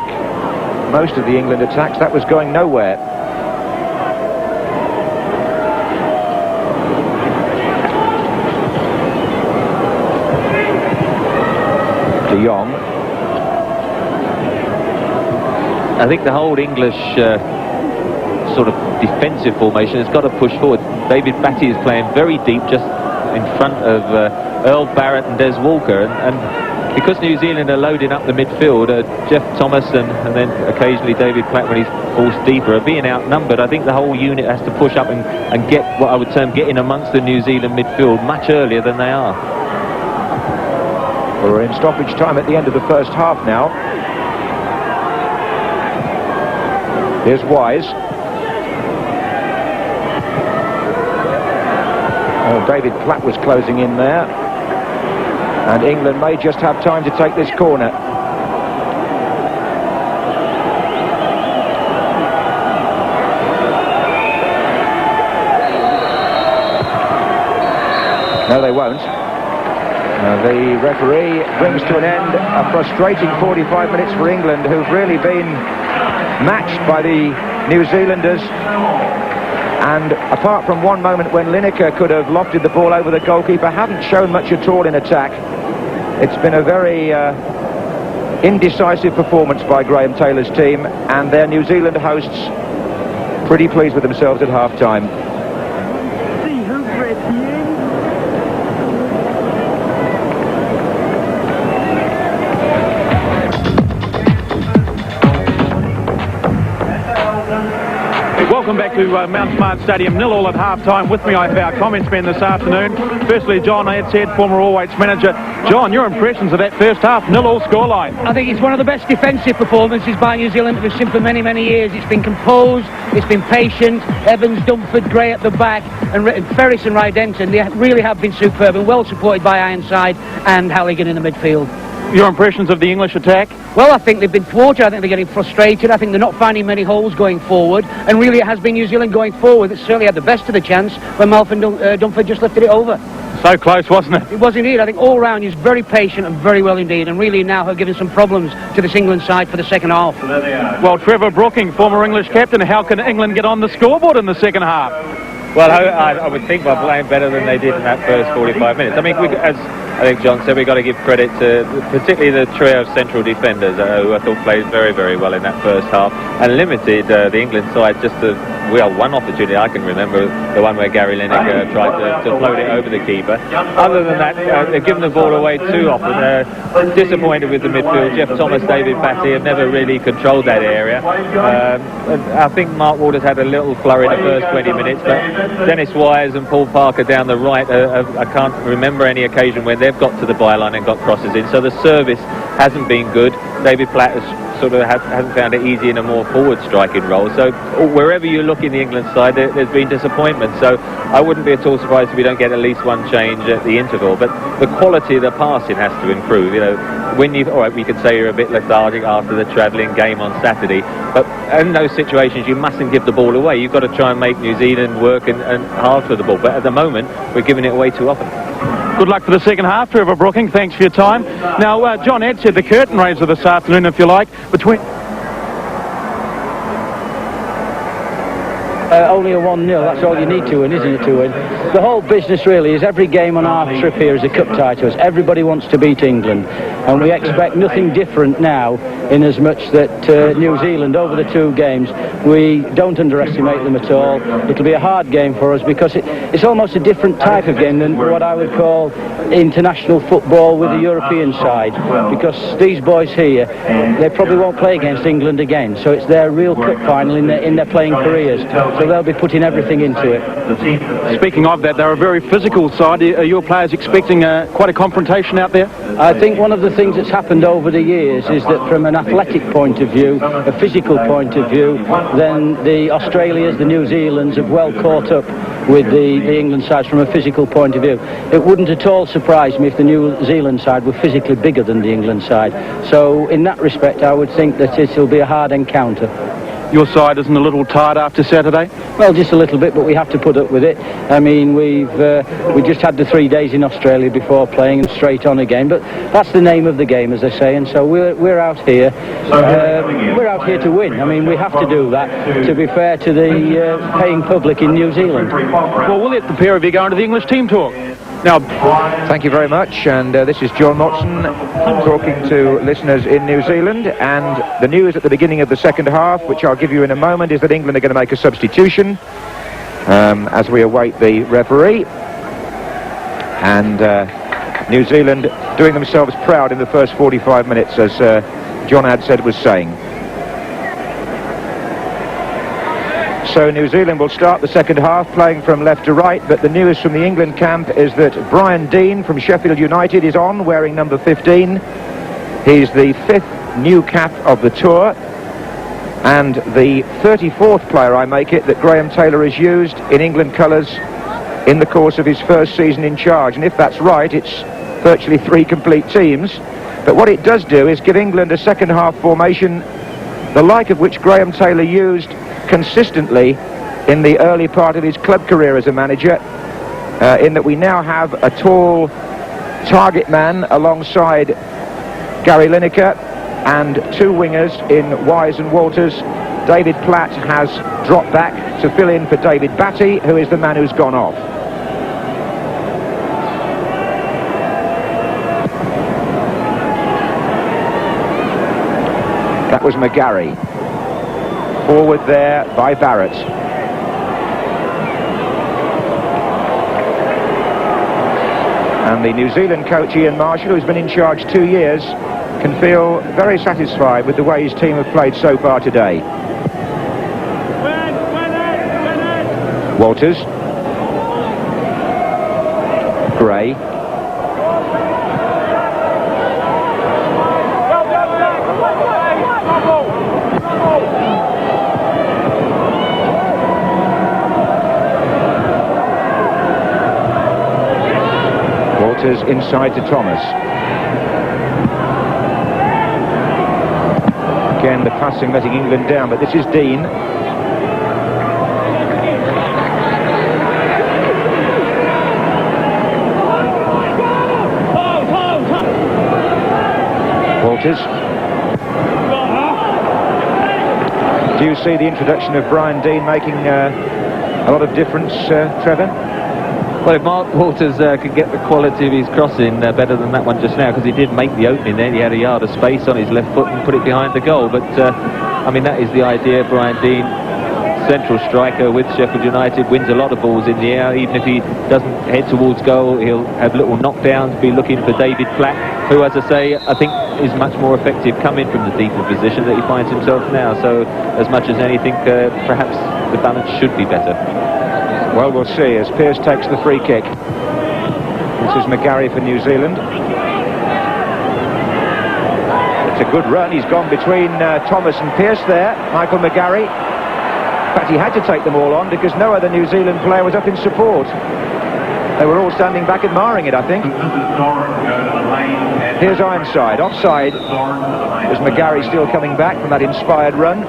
most of the England attacks, that was going nowhere. De Jong. I think the whole English sort of defensive formation has got to push forward. David Batty is playing very deep, just in front of Earl Barrett and Des Walker, and because New Zealand are loading up the midfield, Jeff Thomas and then occasionally David Platt when he's forced deeper are being outnumbered. I think the whole unit has to push up and get what I would term getting amongst the New Zealand midfield much earlier than they are. We're in stoppage time at the end of the first half now. Here's Wise. Oh, David Platt was closing in there. And England may just have time to take this corner. No, they won't. The referee brings to an end a frustrating 45 minutes for England, who've really been matched by the New Zealanders. And apart from one moment when Lineker could have lofted the ball over the goalkeeper, haven't shown much at all in attack. It's been a very indecisive performance by Graham Taylor's team, and their New Zealand hosts pretty pleased with themselves at half-time. Welcome back to Mount Smart Stadium, 0-0 at half-time. With me I have our comments men this afternoon. Firstly, John Motson, former All Whites manager. John, your impressions of that first half, 0-0 scoreline? I think it's one of the best defensive performances by New Zealand we've seen for many, many years. It's been composed, it's been patient. Evans, Dumford, Gray at the back, and Ferris and Rydenton, they really have been superb and well supported by Ironside and Halligan in the midfield. Your impressions of the English attack? Well, I think they've been thwarted. I think they're getting frustrated. I think they're not finding many holes going forward. And really, it has been New Zealand going forward that certainly had the best of the chance when Malcolm Dumford just lifted it over. So close, wasn't it? It was indeed. I think all round he's very patient and very well indeed, and really now have given some problems to this England side for the second half. Well, Trevor Brooking, former English captain, how can England get on the scoreboard in the second half? Well, I would think by playing better than they did in that first 45 minutes. I mean, as I think John said, we've got to give credit to particularly the trio of central defenders who I thought played very, very well in that first half and limited the England side just to, well, one opportunity I can remember, the one where Gary Lineker tried to float it over the keeper. Other than that, they've given the ball away too often. Disappointed with the midfield. Jeff Thomas, David Batty have never really controlled that area. I think Mark Waters had a little flurry in the first 20 minutes, but Dennis Wise and Paul Parker down the right, I can't remember any occasion when they've got to the byline and got crosses in. So the service hasn't been good. David Platt has sort of hasn't found it easy in a more forward striking role. So wherever you look in the England side, there's been disappointment. So I wouldn't be at all surprised if we don't get at least one change at the interval. But the quality of the passing has to improve. You know, when you, all right, we could say you're a bit lethargic after the travelling game on Saturday, but in those situations you mustn't give the ball away. You've got to try and make New Zealand work and hard for the ball. But at the moment, we're giving it away too often. Good luck for the second half, Trevor Brooking. Thanks for your time. Now, John Ed said the curtain raiser this afternoon, if you like, between... Only a 1-0, that's all you need to win, isn't it, to win? The whole business really is every game on our trip here is a cup tie to us. Everybody wants to beat England, and we expect nothing different now, in as much that New Zealand, over the two games, we don't underestimate them at all. It'll be a hard game for us because it's almost a different type of game than what I would call international football with the European side, because these boys here, they probably won't play against England again, so it's their real cup final in their playing careers. So they'll be putting everything into it. Speaking of that, they're a very physical side. Are your players expecting quite a confrontation out there? I think one of the things that's happened over the years is that from an athletic point of view, a physical point of view, then the Australians, the New Zealands have well caught up with the England sides from a physical point of view. It wouldn't at all surprise me if the New Zealand side were physically bigger than the England side. So in that respect, I would think that it'll be a hard encounter. Your side isn't a little tired after Saturday? Well, just a little bit, but we have to put up with it. I mean, we just had the 3 days in Australia before playing and straight on again, but that's the name of the game, as they say, and so we're out here. We're out here to win. I mean, we have to do that to be fair to the paying public in New Zealand. Well, we'll let the pair of you go into the English team talk. Now, thank you very much, and this is John Motson talking to listeners in New Zealand, and the news at the beginning of the second half, which I'll give you in a moment, is that England are going to make a substitution as we await the referee, and New Zealand doing themselves proud in the first 45 minutes, as John Adshead was saying. So New Zealand will start the second half playing from left to right, but the news from the England camp is that Brian Deane from Sheffield United is on, wearing number 15. He's the 5th new cap of the tour, and the 34th player, I make it, that Graham Taylor has used in England colours in the course of his first season in charge. And if that's right, it's virtually 3 complete teams. But what it does do is give England a second half formation, the like of which Graham Taylor used consistently in the early part of his club career as a manager, in that we now have a tall target man alongside Gary Lineker and 2 wingers in Wise and Walters. David Platt has dropped back to fill in for David Batty, who is the man who's gone off. That was McGarry. Forward there by Barrett. And the New Zealand coach Ian Marshall, who's been in charge 2 years, can feel very satisfied with the way his team have played so far today. Walters. Gray. Walters inside to Thomas. Again, the passing letting England down, but this is Deane. Walters. Do you see the introduction of Brian Deane making a lot of difference, Trevor? Well, if Mark Walters could get the quality of his crossing better than that one just now, because he did make the opening there, he had a yard of space on his left foot and put it behind the goal. But I mean, that is the idea. Brian Deane, central striker with Sheffield United, wins a lot of balls in the air. Even if he doesn't head towards goal, he'll have little knockdowns, be looking for David Platt, who, as I say, I think is much more effective coming from the deeper position that he finds himself now. So as much as anything, perhaps the balance should be better. Well, we'll see as Pearce takes the free kick. This is McGarry for New Zealand. It's a good run. He's gone between Thomas and Pearce there, Michael McGarry. In fact, he had to take them all on because no other New Zealand player was up in support. They were all standing back admiring it, I think. Here's Ironside, offside. As McGarry still coming back from that inspired run.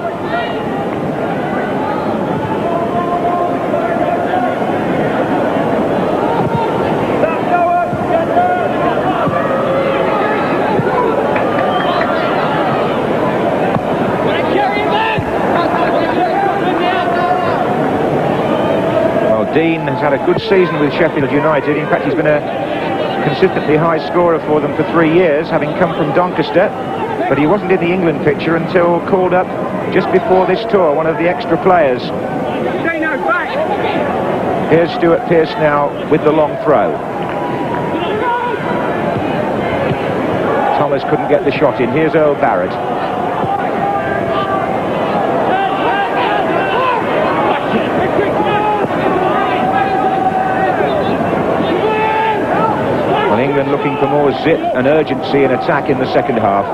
Deane has had a good season with Sheffield United. In fact, he's been a consistently high scorer for them for 3 years, having come from Doncaster. But he wasn't in the England picture until called up just before this tour, one of the extra players. Here's Stuart Pearce now with the long throw. Thomas couldn't get the shot in. Here's Earl Barrett. England looking for more zip and urgency in attack in the second half.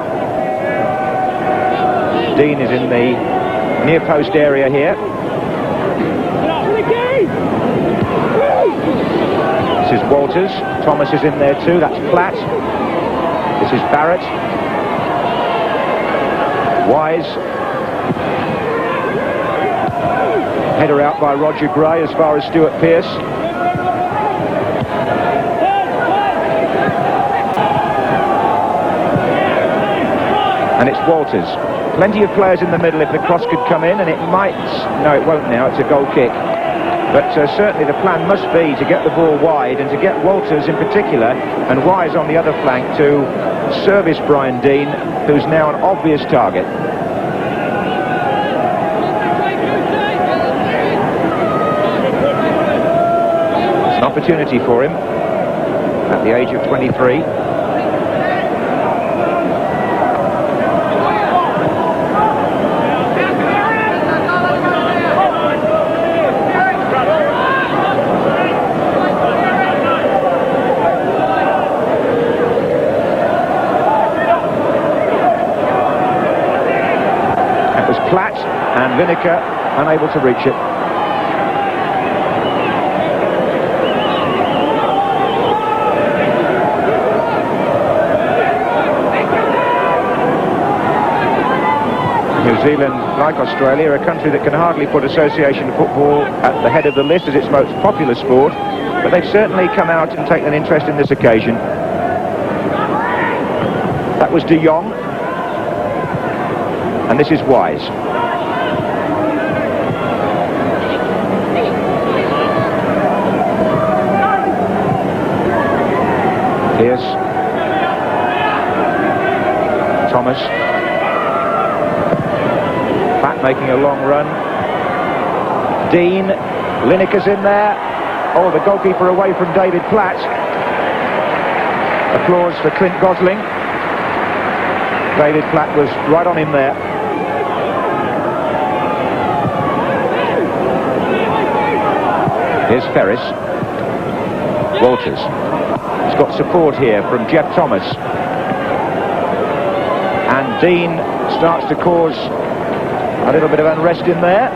Deane is in the near post area here. This is Walters. Thomas is in there too. That's Platt. This is Barrett. Wise. Header out by Roger Gray as far as Stuart Pearce. And it's Walters. Plenty of players in the middle if the cross could come in, and it might... No, it won't now. It's a goal kick. But certainly the plan must be to get the ball wide and to get Walters in particular and Wise on the other flank to service Brian Deane, who's now an obvious target. It's an opportunity for him at the age of 23. Platt and Lineker unable to reach it. New Zealand, like Australia, are a country that can hardly put association football at the head of the list as its most popular sport, but they've certainly come out and taken an interest in this occasion. That was De Jong. And this is Wise. Here's Thomas. Platt making a long run. Deane. Lineker's in there. Oh, the goalkeeper away from David Platt. Applause for Clint Gosling. David Platt was right on him there. Here's Ferris. Walters. He's got support here from Jeff Thomas. And Deane starts to cause a little bit of unrest in there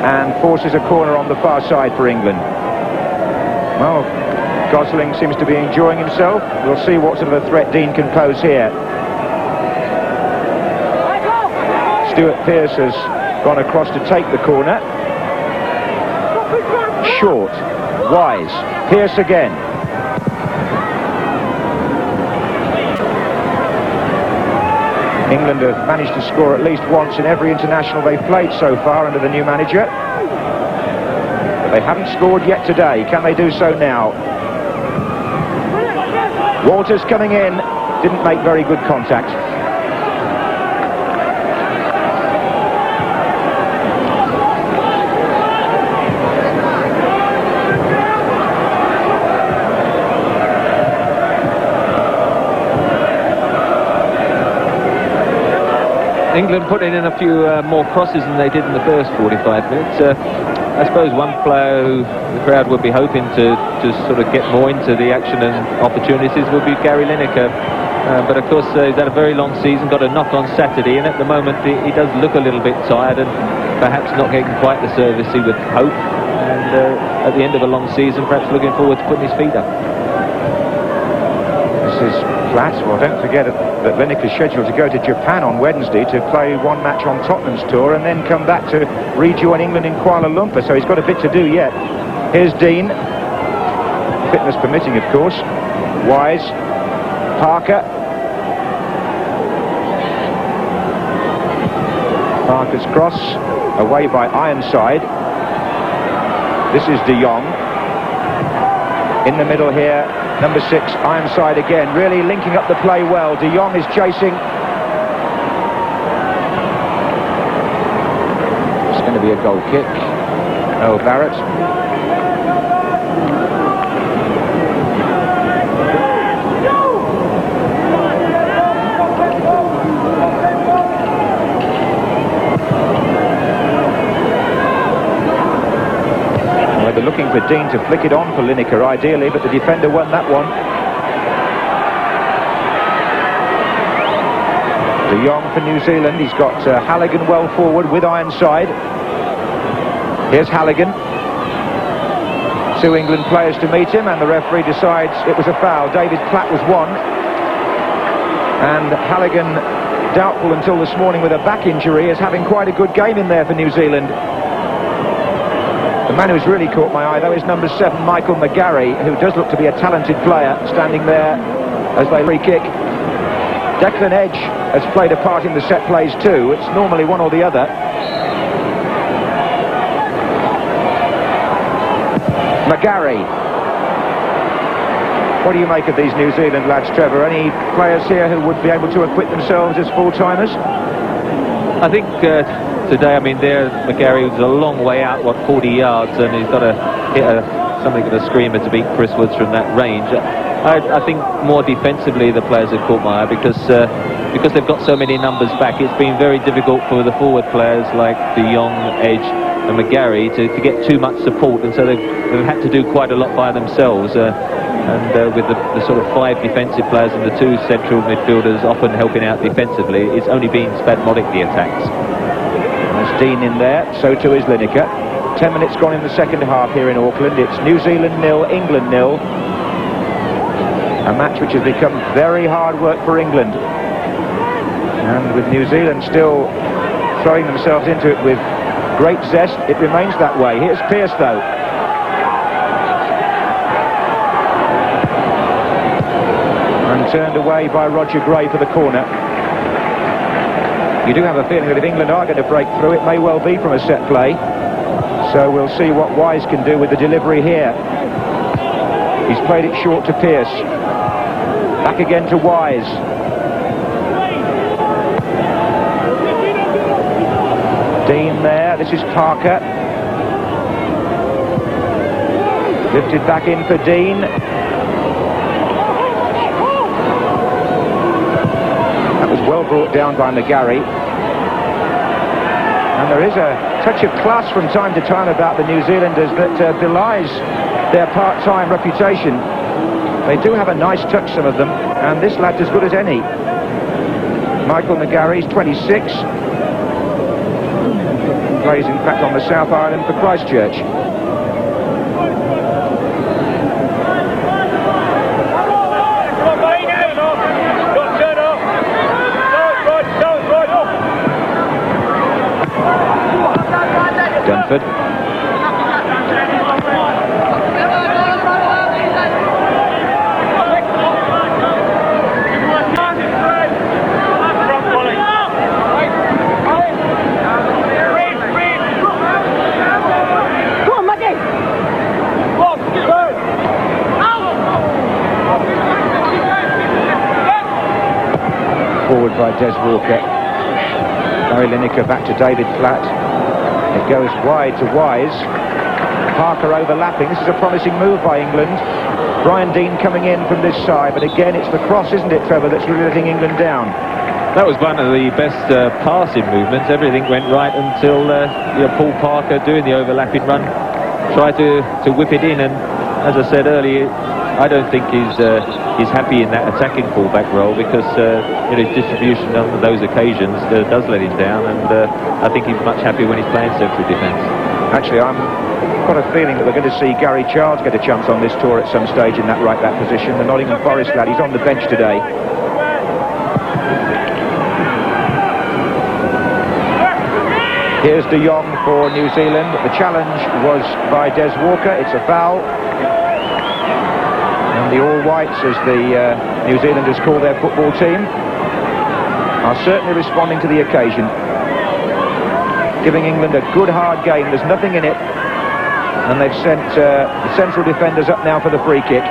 and forces a corner on the far side for England. Well, Gosling seems to be enjoying himself. We'll see what sort of a threat Deane can pose here. Stuart Pearce has gone across to take the corner. Short. Wise. Pearce again. England have managed to score at least once in every international they've played so far under the new manager. But they haven't scored yet today. Can they do so now? Walters coming in. Didn't make very good contact. England putting in a few more crosses than they did in the first 45 minutes. I suppose one player who the crowd would be hoping to sort of get more into the action and opportunities would be Gary Lineker. But of course he's had a very long season, got a knock on Saturday, and at the moment he does look a little bit tired and perhaps not getting quite the service he would hope. And at the end of a long season, perhaps looking forward to putting his feet up. This is Platt. Well, don't forget that Lineker's scheduled to go to Japan on Wednesday to play one match on Tottenham's tour and then come back to rejoin England in Kuala Lumpur, so he's got a bit to do yet. Here's Deane. Fitness permitting, of course. Wise. Parker. Parker's cross. Away by Ironside. This is De Jong. In the middle here, number 6, Ironside again, really linking up the play well. De Jong is chasing. It's going to be a goal kick. Oh, Barrett. They're looking for Deane to flick it on for Lineker ideally, but the defender won that one. De Jong for New Zealand. He's got Halligan well forward with Ironside. Here's Halligan. 2 England players to meet him, and the referee decides it was a foul. David Platt was one. And Halligan, doubtful until this morning with a back injury, is having quite a good game in there for New Zealand. The man who's really caught my eye, though, is number 7, Michael McGarry, who does look to be a talented player, standing there as they free kick. Declan Edge has played a part in the set plays too. It's normally one or the other. McGarry. What do you make of these New Zealand lads, Trevor? Any players here who would be able to acquit themselves as full-timers? I think today, I mean, McGarry was a long way out, 40 yards, and he's got to hit something of a screamer to beat Chris Woods from that range. I think more defensively the players have caught my eye because they've got so many numbers back. It's been very difficult for the forward players like De Jong, Edge and McGarry to get too much support, and so they've had to do quite a lot by themselves. And with the sort of 5 defensive players and the 2 central midfielders often helping out defensively, it's only been spasmodic, the attacks. There's Dean in there, so too is Lineker. 10 minutes gone in the second half here in Auckland. It's New Zealand 0, England 0. A match which has become very hard work for England. And with New Zealand still throwing themselves into it with great zest, it remains that way. Here's Pearce though. And turned away by Roger Gray for the corner. You do have a feeling that if England are going to break through, it may well be from a set play. So we'll see what Wise can do with the delivery here. He's played it short to Pearce. Back again to Wise. Dean there. This is Parker. Lifted back in for Dean. That was well brought down by McGarry. And there is a touch of class from time to time about the New Zealanders that belies their part-time reputation. They do have a nice touch, some of them, and this lad's as good as any. Michael McGarry's 26. Plays, in fact, on the South Island for Christchurch. Dunford. Forward by Des Walker. Barry Lineker back to David Platt. It goes wide to Wise. Parker overlapping. This is a promising move by England. Brian Dean coming in from this side, but again it's the cross, isn't it, Trevor, that's really letting England down. That was one of the best passing movements. Everything went right until Paul Parker, doing the overlapping run, tried to whip it in, and as I said earlier, I don't think he's happy in that attacking fullback role because his distribution on those occasions does let him down, and I think he's much happier when he's playing central defence. Actually, I've got a feeling that we're going to see Gary Charles get a chance on this tour at some stage in that right-back position. The Nottingham Forest lad, he's on the bench today. Here's De Jong for New Zealand. The challenge was by Des Walker. It's a foul. And the All Whites, as the New Zealanders call their football team, are certainly responding to the occasion. Giving England a good hard game. There's nothing in it. And they've sent the central defenders up now for the free kick.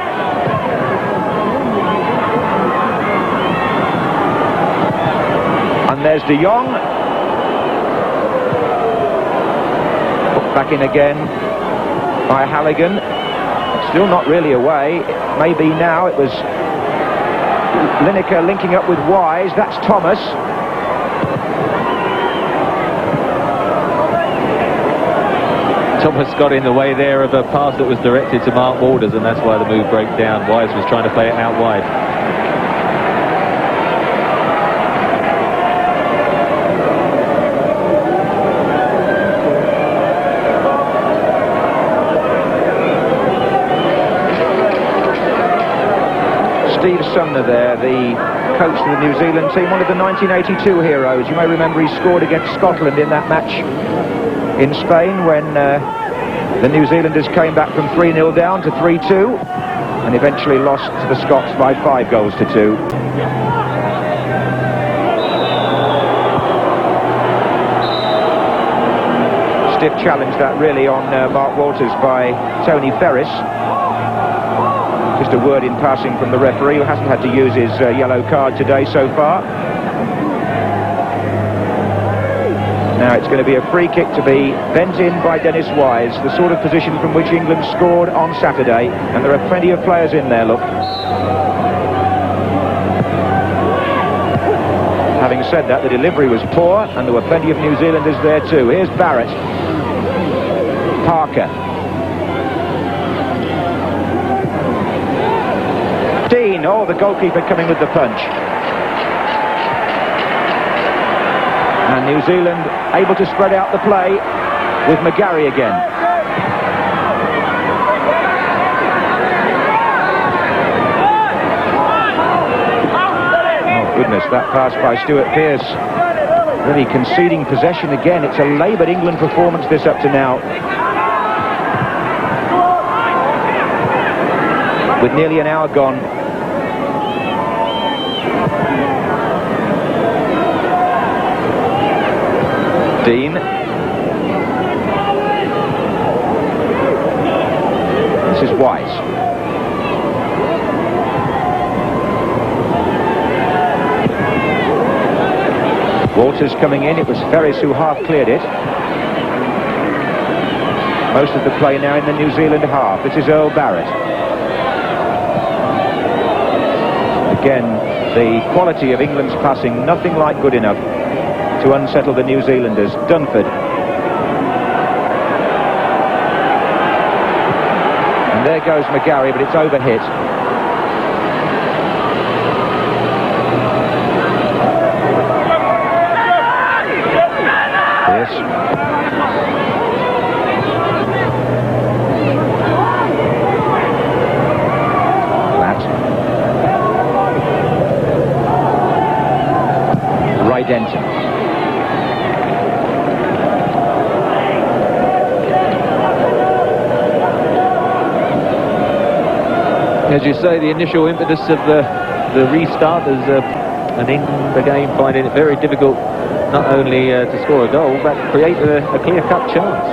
And there's De Jong. Put back in again by Halligan. Still not really away. Maybe now. It was Lineker linking up with Wise. That's Thomas. Thomas got in the way there of a pass that was directed to Mark Waters, and that's why the move broke down. Wise was trying to play it out wide. Steve Sumner there, the coach of the New Zealand team, one of the 1982 heroes. You may remember he scored against Scotland in that match in Spain when the New Zealanders came back from 3-0 down to 3-2 and eventually lost to the Scots by 5 goals to 2. Stiff challenge that really on Mark Walters by Tony Ferris. Just a word in passing from the referee, who hasn't had to use his yellow card today so far. Now it's going to be a free kick to be bent in by Dennis Wise, the sort of position from which England scored on Saturday, and there are plenty of players in there, look. Having said that, the delivery was poor, and there were plenty of New Zealanders there too. Here's Barrett. Parker. Dean, oh, the goalkeeper coming with the punch. And New Zealand able to spread out the play with McGarry again. Oh goodness, that pass by Stuart Pearce, really conceding possession again. It's a laboured England performance this up to now. With nearly an hour gone. Dean. This is Wise. Walters coming in. It was Ferris who half cleared it. Most of the play now in the New Zealand half. This is Earl Barrett. Again, the quality of England's passing, nothing like good enough to unsettle the New Zealanders. Dunford. And there goes McGarry, but it's overhit. Yes. Flat. Right Denton. As you say, the initial impetus of the restart is an England the game finding it very difficult not only to score a goal but create a clear-cut chance.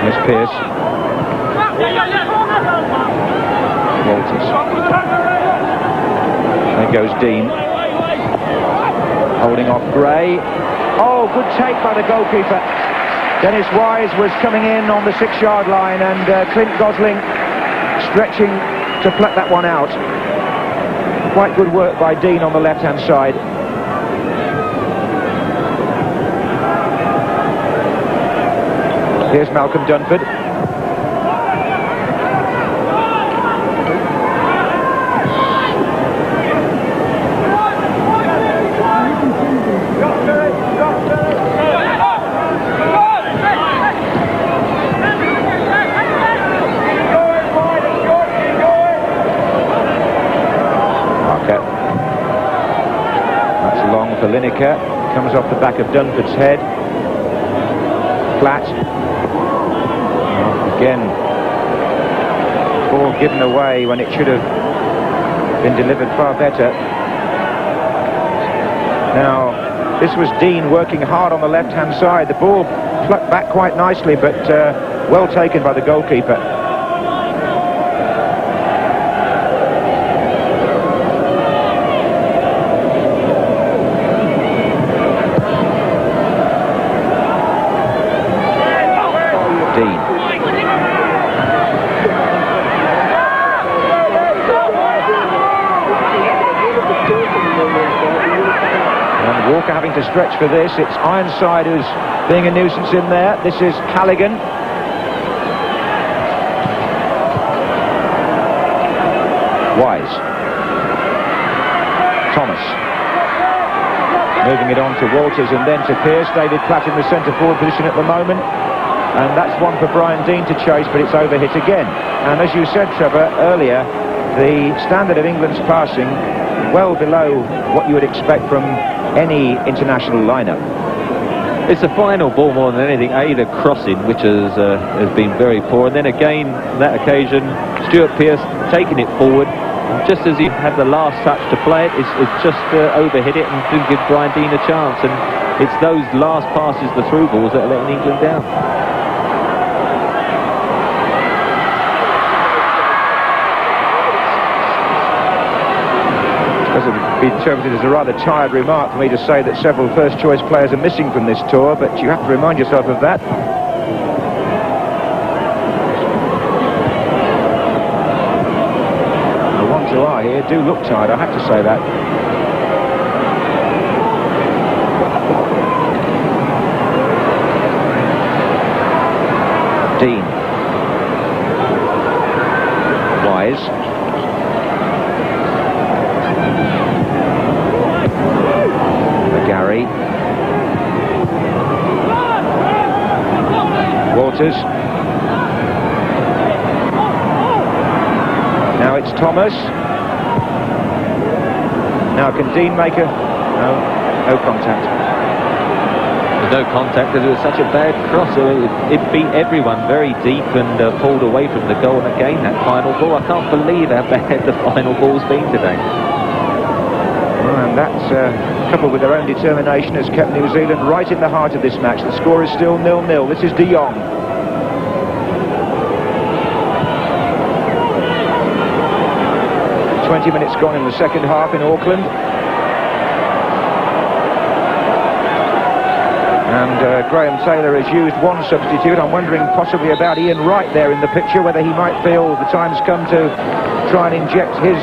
Miss Pearce. Walters. There goes Dean. Holding off Gray. Oh, good take by the goalkeeper. Dennis Wise was coming in on the 6-yard line, and Clint Gosling stretching to pluck that one out. Quite good work by Dean on the left-hand side. Here's Malcolm Dunford. For Lineker, comes off the back of Dunford's head. Flat. Oh, again, ball given away when it should have been delivered far better. Now, this was Dean working hard on the left-hand side. The ball plucked back quite nicely, but well taken by the goalkeeper. Walker having to stretch for this. It's Ironside who's being a nuisance in there. This is Callaghan. Wise. Thomas. Moving it on to Walters and then to Pearce. David Platt in the centre forward position at the moment. And that's one for Brian Dean to chase, but it's overhit again. And as you said, Trevor, earlier, the standard of England's passing well below what you would expect from any international lineup. It's the final ball more than anything. The crossing, which has been very poor, and then again on that occasion Stuart Pearce taking it forward, just as he had the last touch to play it, it's just overhit it and didn't give Brian Deane a chance. And it's those last passes, the through balls, that are letting England down. It would be interpreted as a rather tired remark for me to say that several first-choice players are missing from this tour, but you have to remind yourself of that. The ones who are here do look tired, I have to say that. Dean. Wise. Gary. Walters. Now it's Thomas. Now can Dean make a... No contact. There's no contact because it was such a bad cross. It beat everyone very deep and pulled away from the goal. And again, that final ball, I can't believe how bad the final ball's been today. And that's coupled with their own determination has kept New Zealand right in the heart of this match. The score is still 0-0. This is De Jong. "20 minutes gone in the second half in Auckland. And Graham Taylor has used one substitute. I'm wondering possibly about Ian Wright there in the picture, whether he might feel the time's come to try and inject his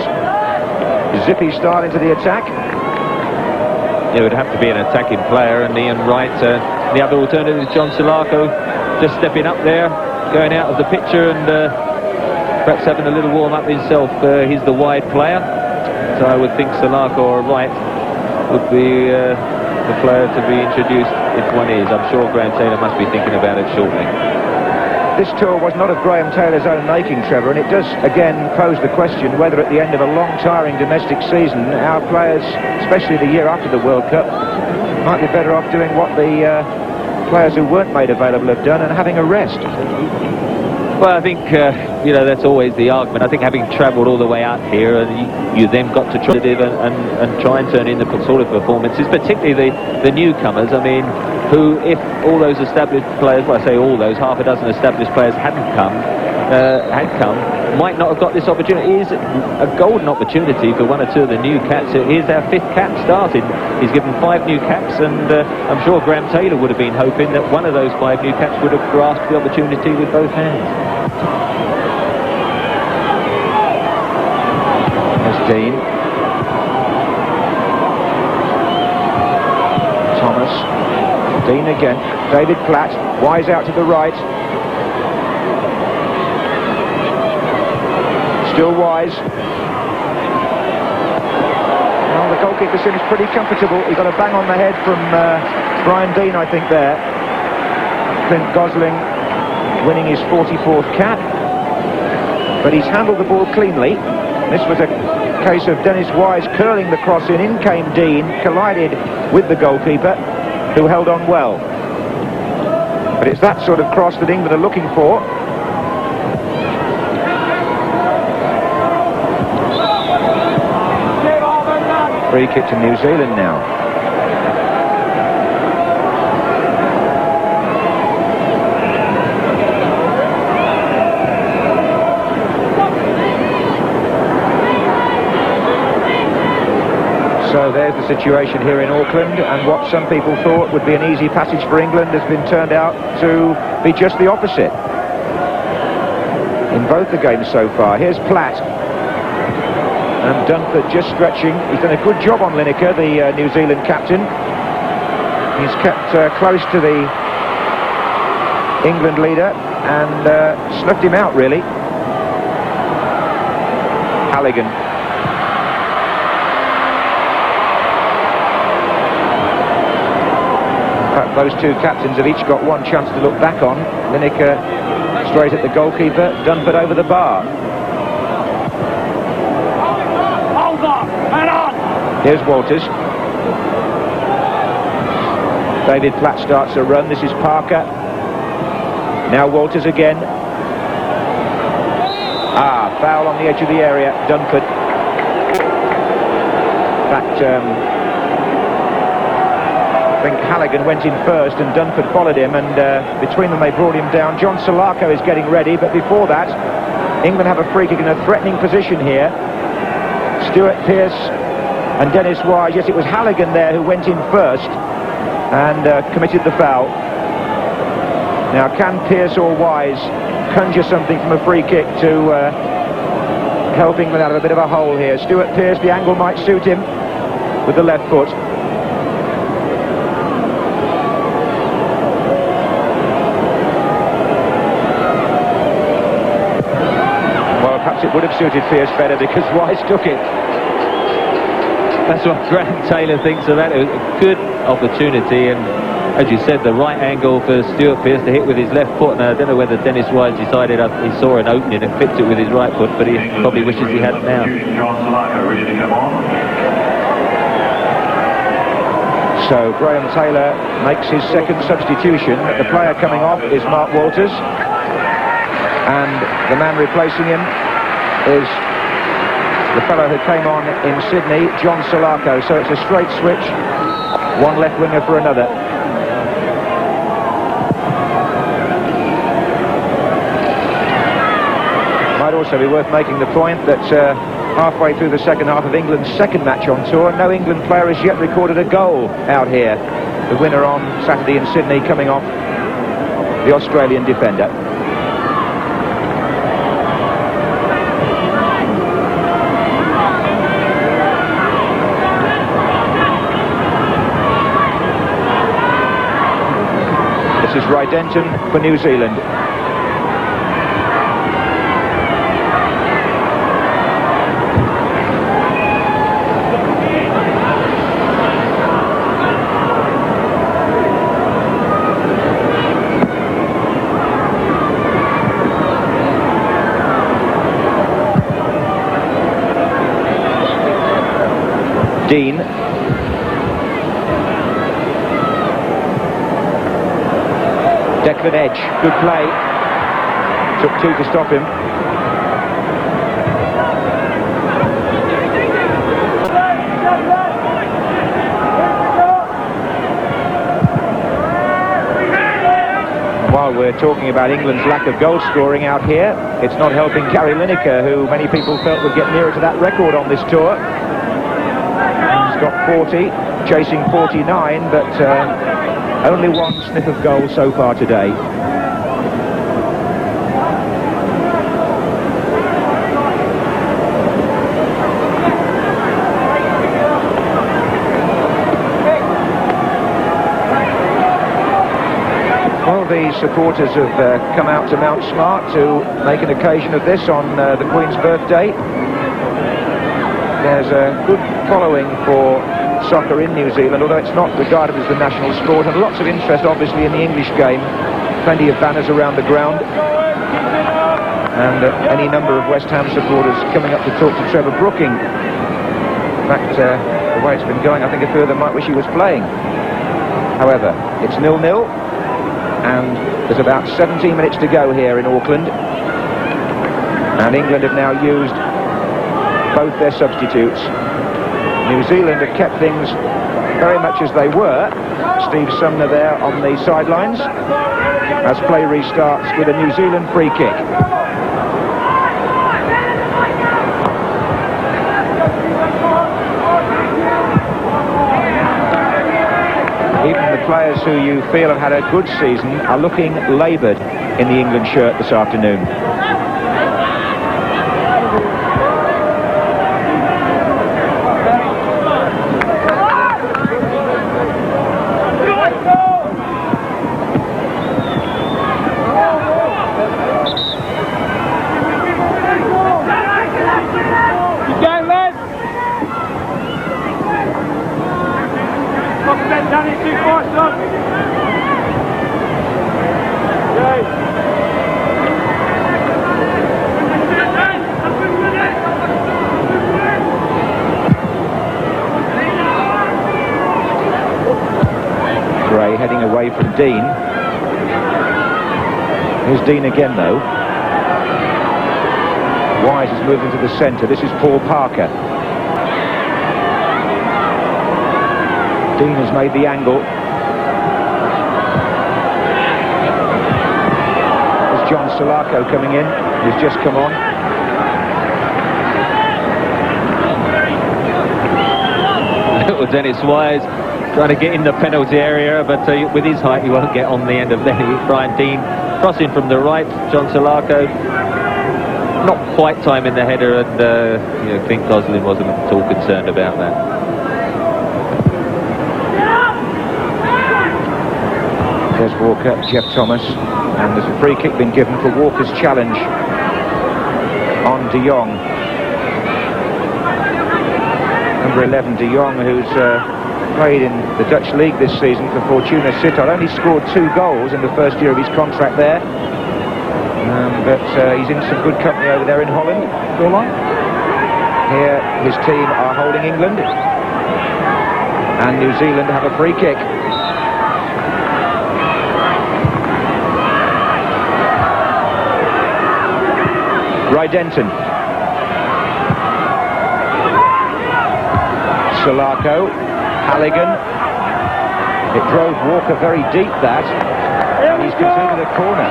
zippy style into the attack. It would have to be an attacking player, and Ian Wright, the other alternative is John Salako, just stepping up there, going out of the picture and perhaps having a little warm-up himself. He's the wide player, so I would think Salako or Wright would be the player to be introduced if one is. I'm sure Graham Taylor must be thinking about it shortly. This tour was not of Graham Taylor's own making, Trevor, and it does again pose the question whether at the end of a long, tiring domestic season our players, especially the year after the World Cup, might be better off doing what the players who weren't made available have done and having a rest. Well, I think, that's always the argument. I think having travelled all the way out here, and you then got to try and try and turn in the sort of performances, particularly the newcomers. I mean, who, if all those established players, well, I say all those, half a dozen established players had come, might not have got this opportunity. It is a golden opportunity for one or two of the new caps. Here's our 5th cap starting. He's given 5 new caps, and I'm sure Graham Taylor would have been hoping that one of those 5 new caps would have grasped the opportunity with both hands. There's Dean. Thomas. Dean again. David Platt. Wise out to the right. Still Wise. Well, the goalkeeper seems pretty comfortable. He got a bang on the head from Brian Deane, I think, there. Clint Gosling winning his 44th cap. But he's handled the ball cleanly. This was a case of Dennis Wise curling the cross in. In came Deane, collided with the goalkeeper, who held on well. But it's that sort of cross that England are looking for. Free kick to New Zealand now. So there's the situation here in Auckland, and what some people thought would be an easy passage for England has been turned out to be just the opposite in both the games so far. Here's Platt. And Dunford just stretching. He's done a good job on Lineker, the New Zealand captain. He's kept close to the England leader and snuffed him out, really. Halligan. In fact, those two captains have each got one chance to look back on. Lineker straight at the goalkeeper, Dunford over the bar. Here's Walters. David Platt starts a run. This is Parker. Now Walters again. Foul on the edge of the area. Dunford. fact, I think Halligan went in first and Dunford followed him, and between them they brought him down. John Solako is getting ready, but before that, England have a free kick in a threatening position here. Stuart Pearce and Dennis Wise. Yes, it was Halligan there who went in first and committed the foul. Now, can Pearce or Wise conjure something from a free kick to help England out of a bit of a hole here? Stuart Pearce, the angle might suit him with the left foot. Well, perhaps it would have suited Pearce better because Wise took it. That's what Graham Taylor thinks of that. It was a good opportunity, and as you said, the right angle for Stuart Pearce to hit with his left foot. And I don't know whether Dennis Wise decided he saw an opening and flipped it with his right foot, but he probably wishes he had now. John Solako ready to come on. So Graham Taylor makes his second substitution. The player coming off is Mark Walters, and the man replacing him is the fellow who came on in Sydney, John Solako. So it's a straight switch, one left winger for another. Might also be worth making the point that halfway through the second half of England's second match on tour, no England player has yet recorded a goal out here. The winner on Saturday in Sydney coming off the Australian defender. This is Rydenton for New Zealand. Dean. Declan Edge, good play. Took two to stop him. While we're talking about England's lack of goal scoring out here, it's not helping Gary Lineker, who many people felt would get nearer to that record on this tour. He's got 40, chasing 49, but only one sniff of goal so far today. Well, the supporters have come out to Mount Smart to make an occasion of this on the Queen's birthday. There's a good following for soccer in New Zealand, although it's not regarded as the national sport, and lots of interest obviously in the English game. Plenty of banners around the ground, and any number of West Ham supporters coming up to talk to Trevor Brooking. In fact, the way it's been going, I think a few of them might wish he was playing. However, it's 0-0, and there's about 17 minutes to go here in Auckland, and England have now used both their substitutes. New Zealand have kept things very much as they were. Steve Sumner there on the sidelines as play restarts with a New Zealand free kick. Even the players who you feel have had a good season are looking laboured in the England shirt this afternoon. Heading away from Dean. Here's Dean again though. Wise is moving to the centre. This is Paul Parker. Dean has made the angle. There's John Solako coming in. He's just come on. Little Dennis Wise trying to get in the penalty area, but with his height he won't get on the end of Lenny. Brian Dean crossing from the right. John Solako not quite timing the header, and Clint Goslin wasn't at all concerned about that. There's Walker, Jeff Thomas, and there's a free kick been given for Walker's challenge on De Jong. Number 11 De Jong, who's played in the Dutch league this season for Fortuna Sittard, only scored 2 goals in the first year of his contract there, but he's in some good company over there in Holland. Here his team are holding England, and New Zealand have a free kick. Rydenton. Solako. Halligan. It drove Walker very deep, that. And he's conceded a corner.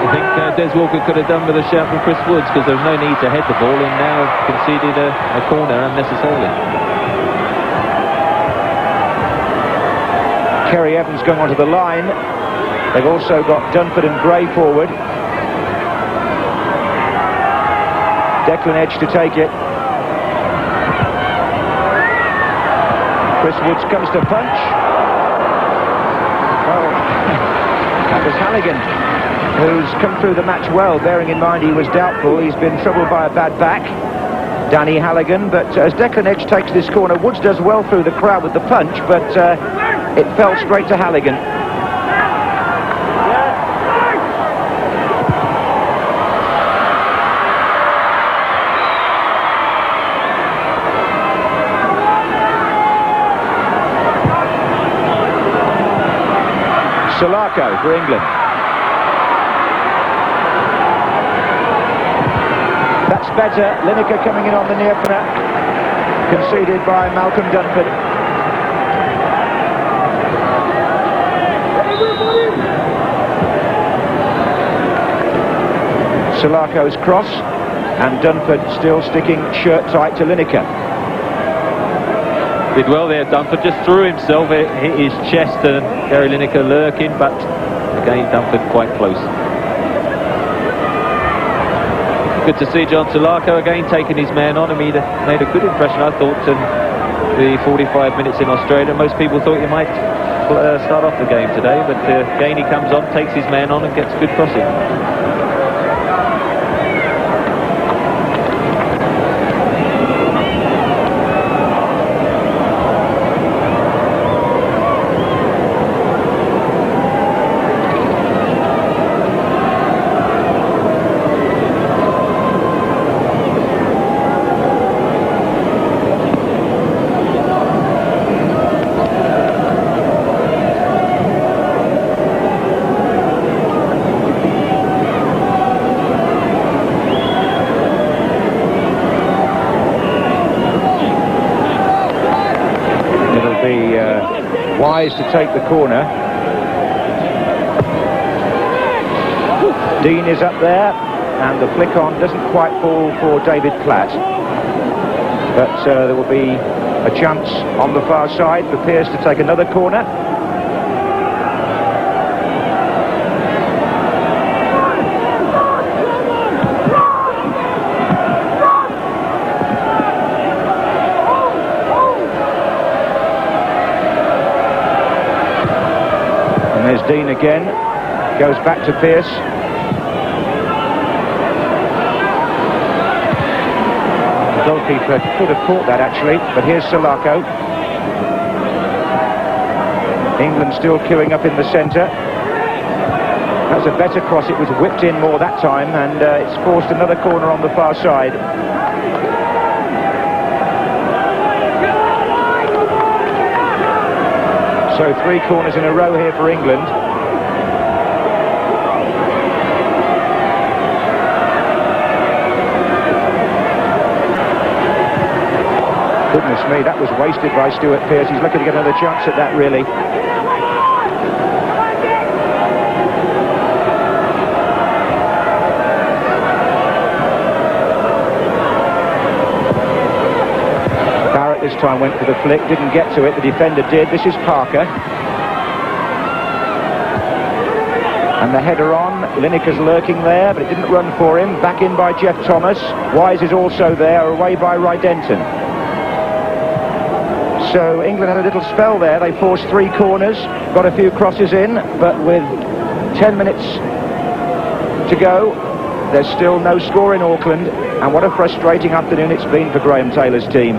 I think Des Walker could have done with a shout from Chris Woods, because there was no need to head the ball, and now conceded a corner unnecessarily. Kerry Evans going onto the line. They've also got Dunford and Gray forward. Declan Edge to take it. Chris Woods comes to punch. Oh, that was Halligan, who's come through the match well, bearing in mind he was doubtful. He's been troubled by a bad back, Danny Halligan, but as Declan Edge takes this corner, Woods does well through the crowd with the punch, but it fell straight to Halligan. Solako for England. That's better. Lineker coming in on the near corner. Conceded by Malcolm Dunford. Solako's cross, and Dunford still sticking shirt tight to Lineker. Did well there, Dunford, just threw himself, it hit his chest, and Gary Lineker lurking, but again Dunford quite close. Good to see John Solako again taking his man on. I mean, he made a good impression, I thought, in the 45 minutes in Australia. Most people thought he might start off the game today, but again he comes on, takes his man on and gets good crossing. Wise to take the corner. Dean is up there, and the flick on doesn't quite fall for David Platt, but there will be a chance on the far side for Pearce to take another corner. There's Dean again, goes back to Pearce. The goalkeeper could have caught that actually, but here's Solako. England still queuing up in the centre. That was a better cross, it was whipped in more that time, and it's forced another corner on the far side. So 3 corners in a row here for England. Goodness me, that was wasted by Stuart Pearce. He's looking to get another chance at that, really. Barrett this time went for the flick, didn't get to it. The defender did. This is Parker. And the header on. Lineker's lurking there, but it didn't run for him. Back in by Jeff Thomas. Wise is also there, away by Rydenton. So England had a little spell there. They forced 3 corners, got a few crosses in, but with 10 minutes to go, there's still no score in Auckland. And what a frustrating afternoon it's been for Graham Taylor's team.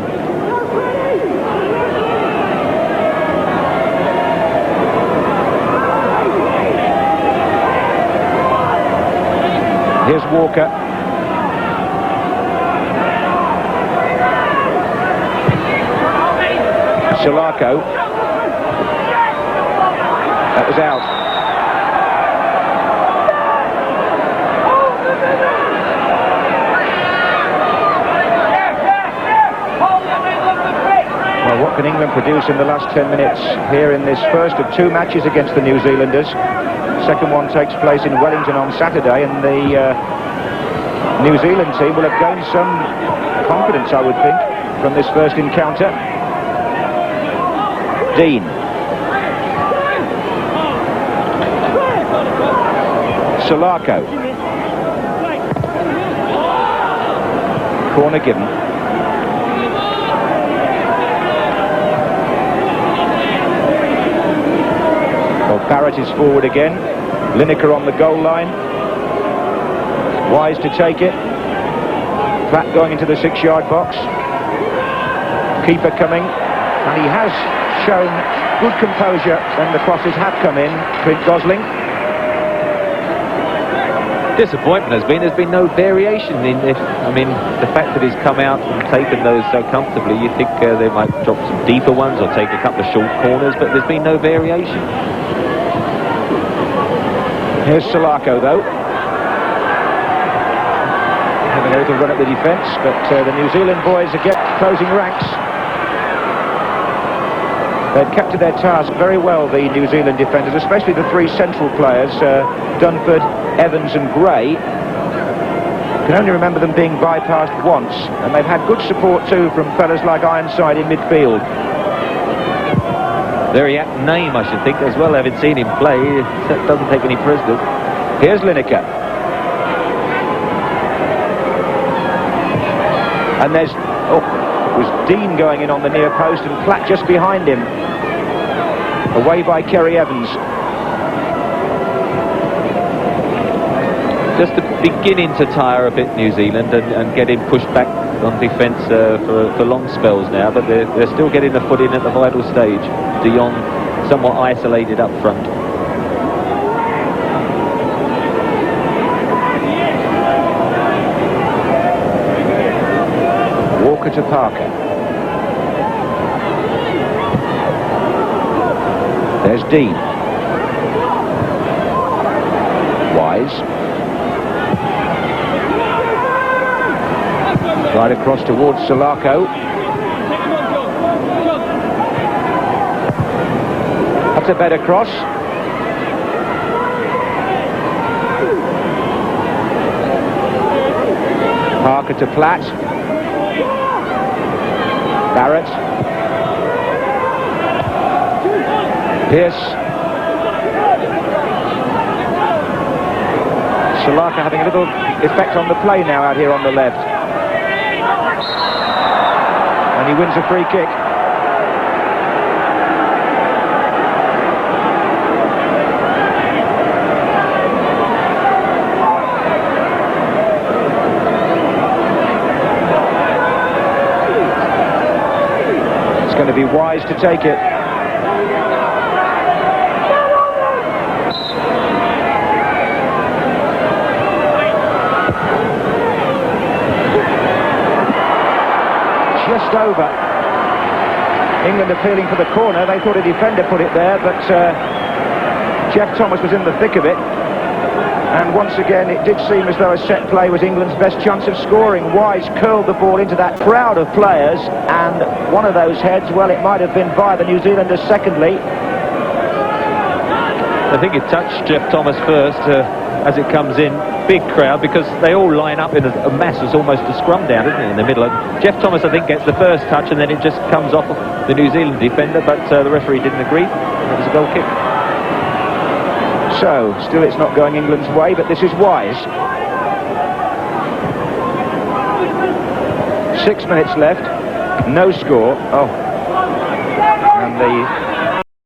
Here's Walker. Salako. That was out. Well, what can England produce in the last 10 minutes here in this first of 2 matches against the New Zealanders? Second one takes place in Wellington on Saturday, and the New Zealand team will have gained some confidence, I would think, from this first encounter. Dean. Salako. Corner given. Well, Barrett is forward again. Lineker on the goal line. Wise to take it. Platt going into the 6-yard box. Keeper coming. And he has shown good composure when the crosses have come in. Clint Gosling. Disappointment has been, there's been no variation in it. I mean, the fact that he's come out and taken those so comfortably, you think they might drop some deeper ones or take a couple of short corners, but there's been no variation. Here's Salako, though. Having a little run at the defence, but the New Zealand boys again closing ranks. They've kept to their task very well, the New Zealand defenders, especially the 3 central players, Dunford, Evans and Gray. I can only remember them being bypassed once, and they've had good support too from fellas like Ironside in midfield. Very apt name, I should think, as well, having seen him play. That doesn't take any prisoners. Here's Lineker. And there's... Oh, it was Dean going in on the near post and Platt just behind him. Away by Kerry Evans. Just beginning to tire a bit, New Zealand, and getting pushed back on defence for long spells now, but they're still getting the foot in at the vital stage. De Jong somewhat isolated up front. Walker to Parker. There's Dean. Wise. Right across towards Salako. That's a better cross. Parker to Platt. Barrett. Pearce. Salaka having a little effect on the play now out here on the left. And he wins a free kick. It's going to be Wise to take it. Just over. England appealing for the corner. They thought a defender put it there, but Jeff Thomas was in the thick of it. And once again, it did seem as though a set play was England's best chance of scoring. Wise curled the ball into that crowd of players, and one of those heads, well, it might have been by the New Zealanders secondly. I think it touched Jeff Thomas first as it comes in. Big crowd, because they all line up in a mass. It's almost a scrum down, isn't it, in the middle. Jeff Thomas, I think, gets the first touch, and then it just comes off the New Zealand defender, but the referee didn't agree. It was a goal kick. So, still it's not going England's way, but this is Wise. 6 minutes left, no score. Oh, and the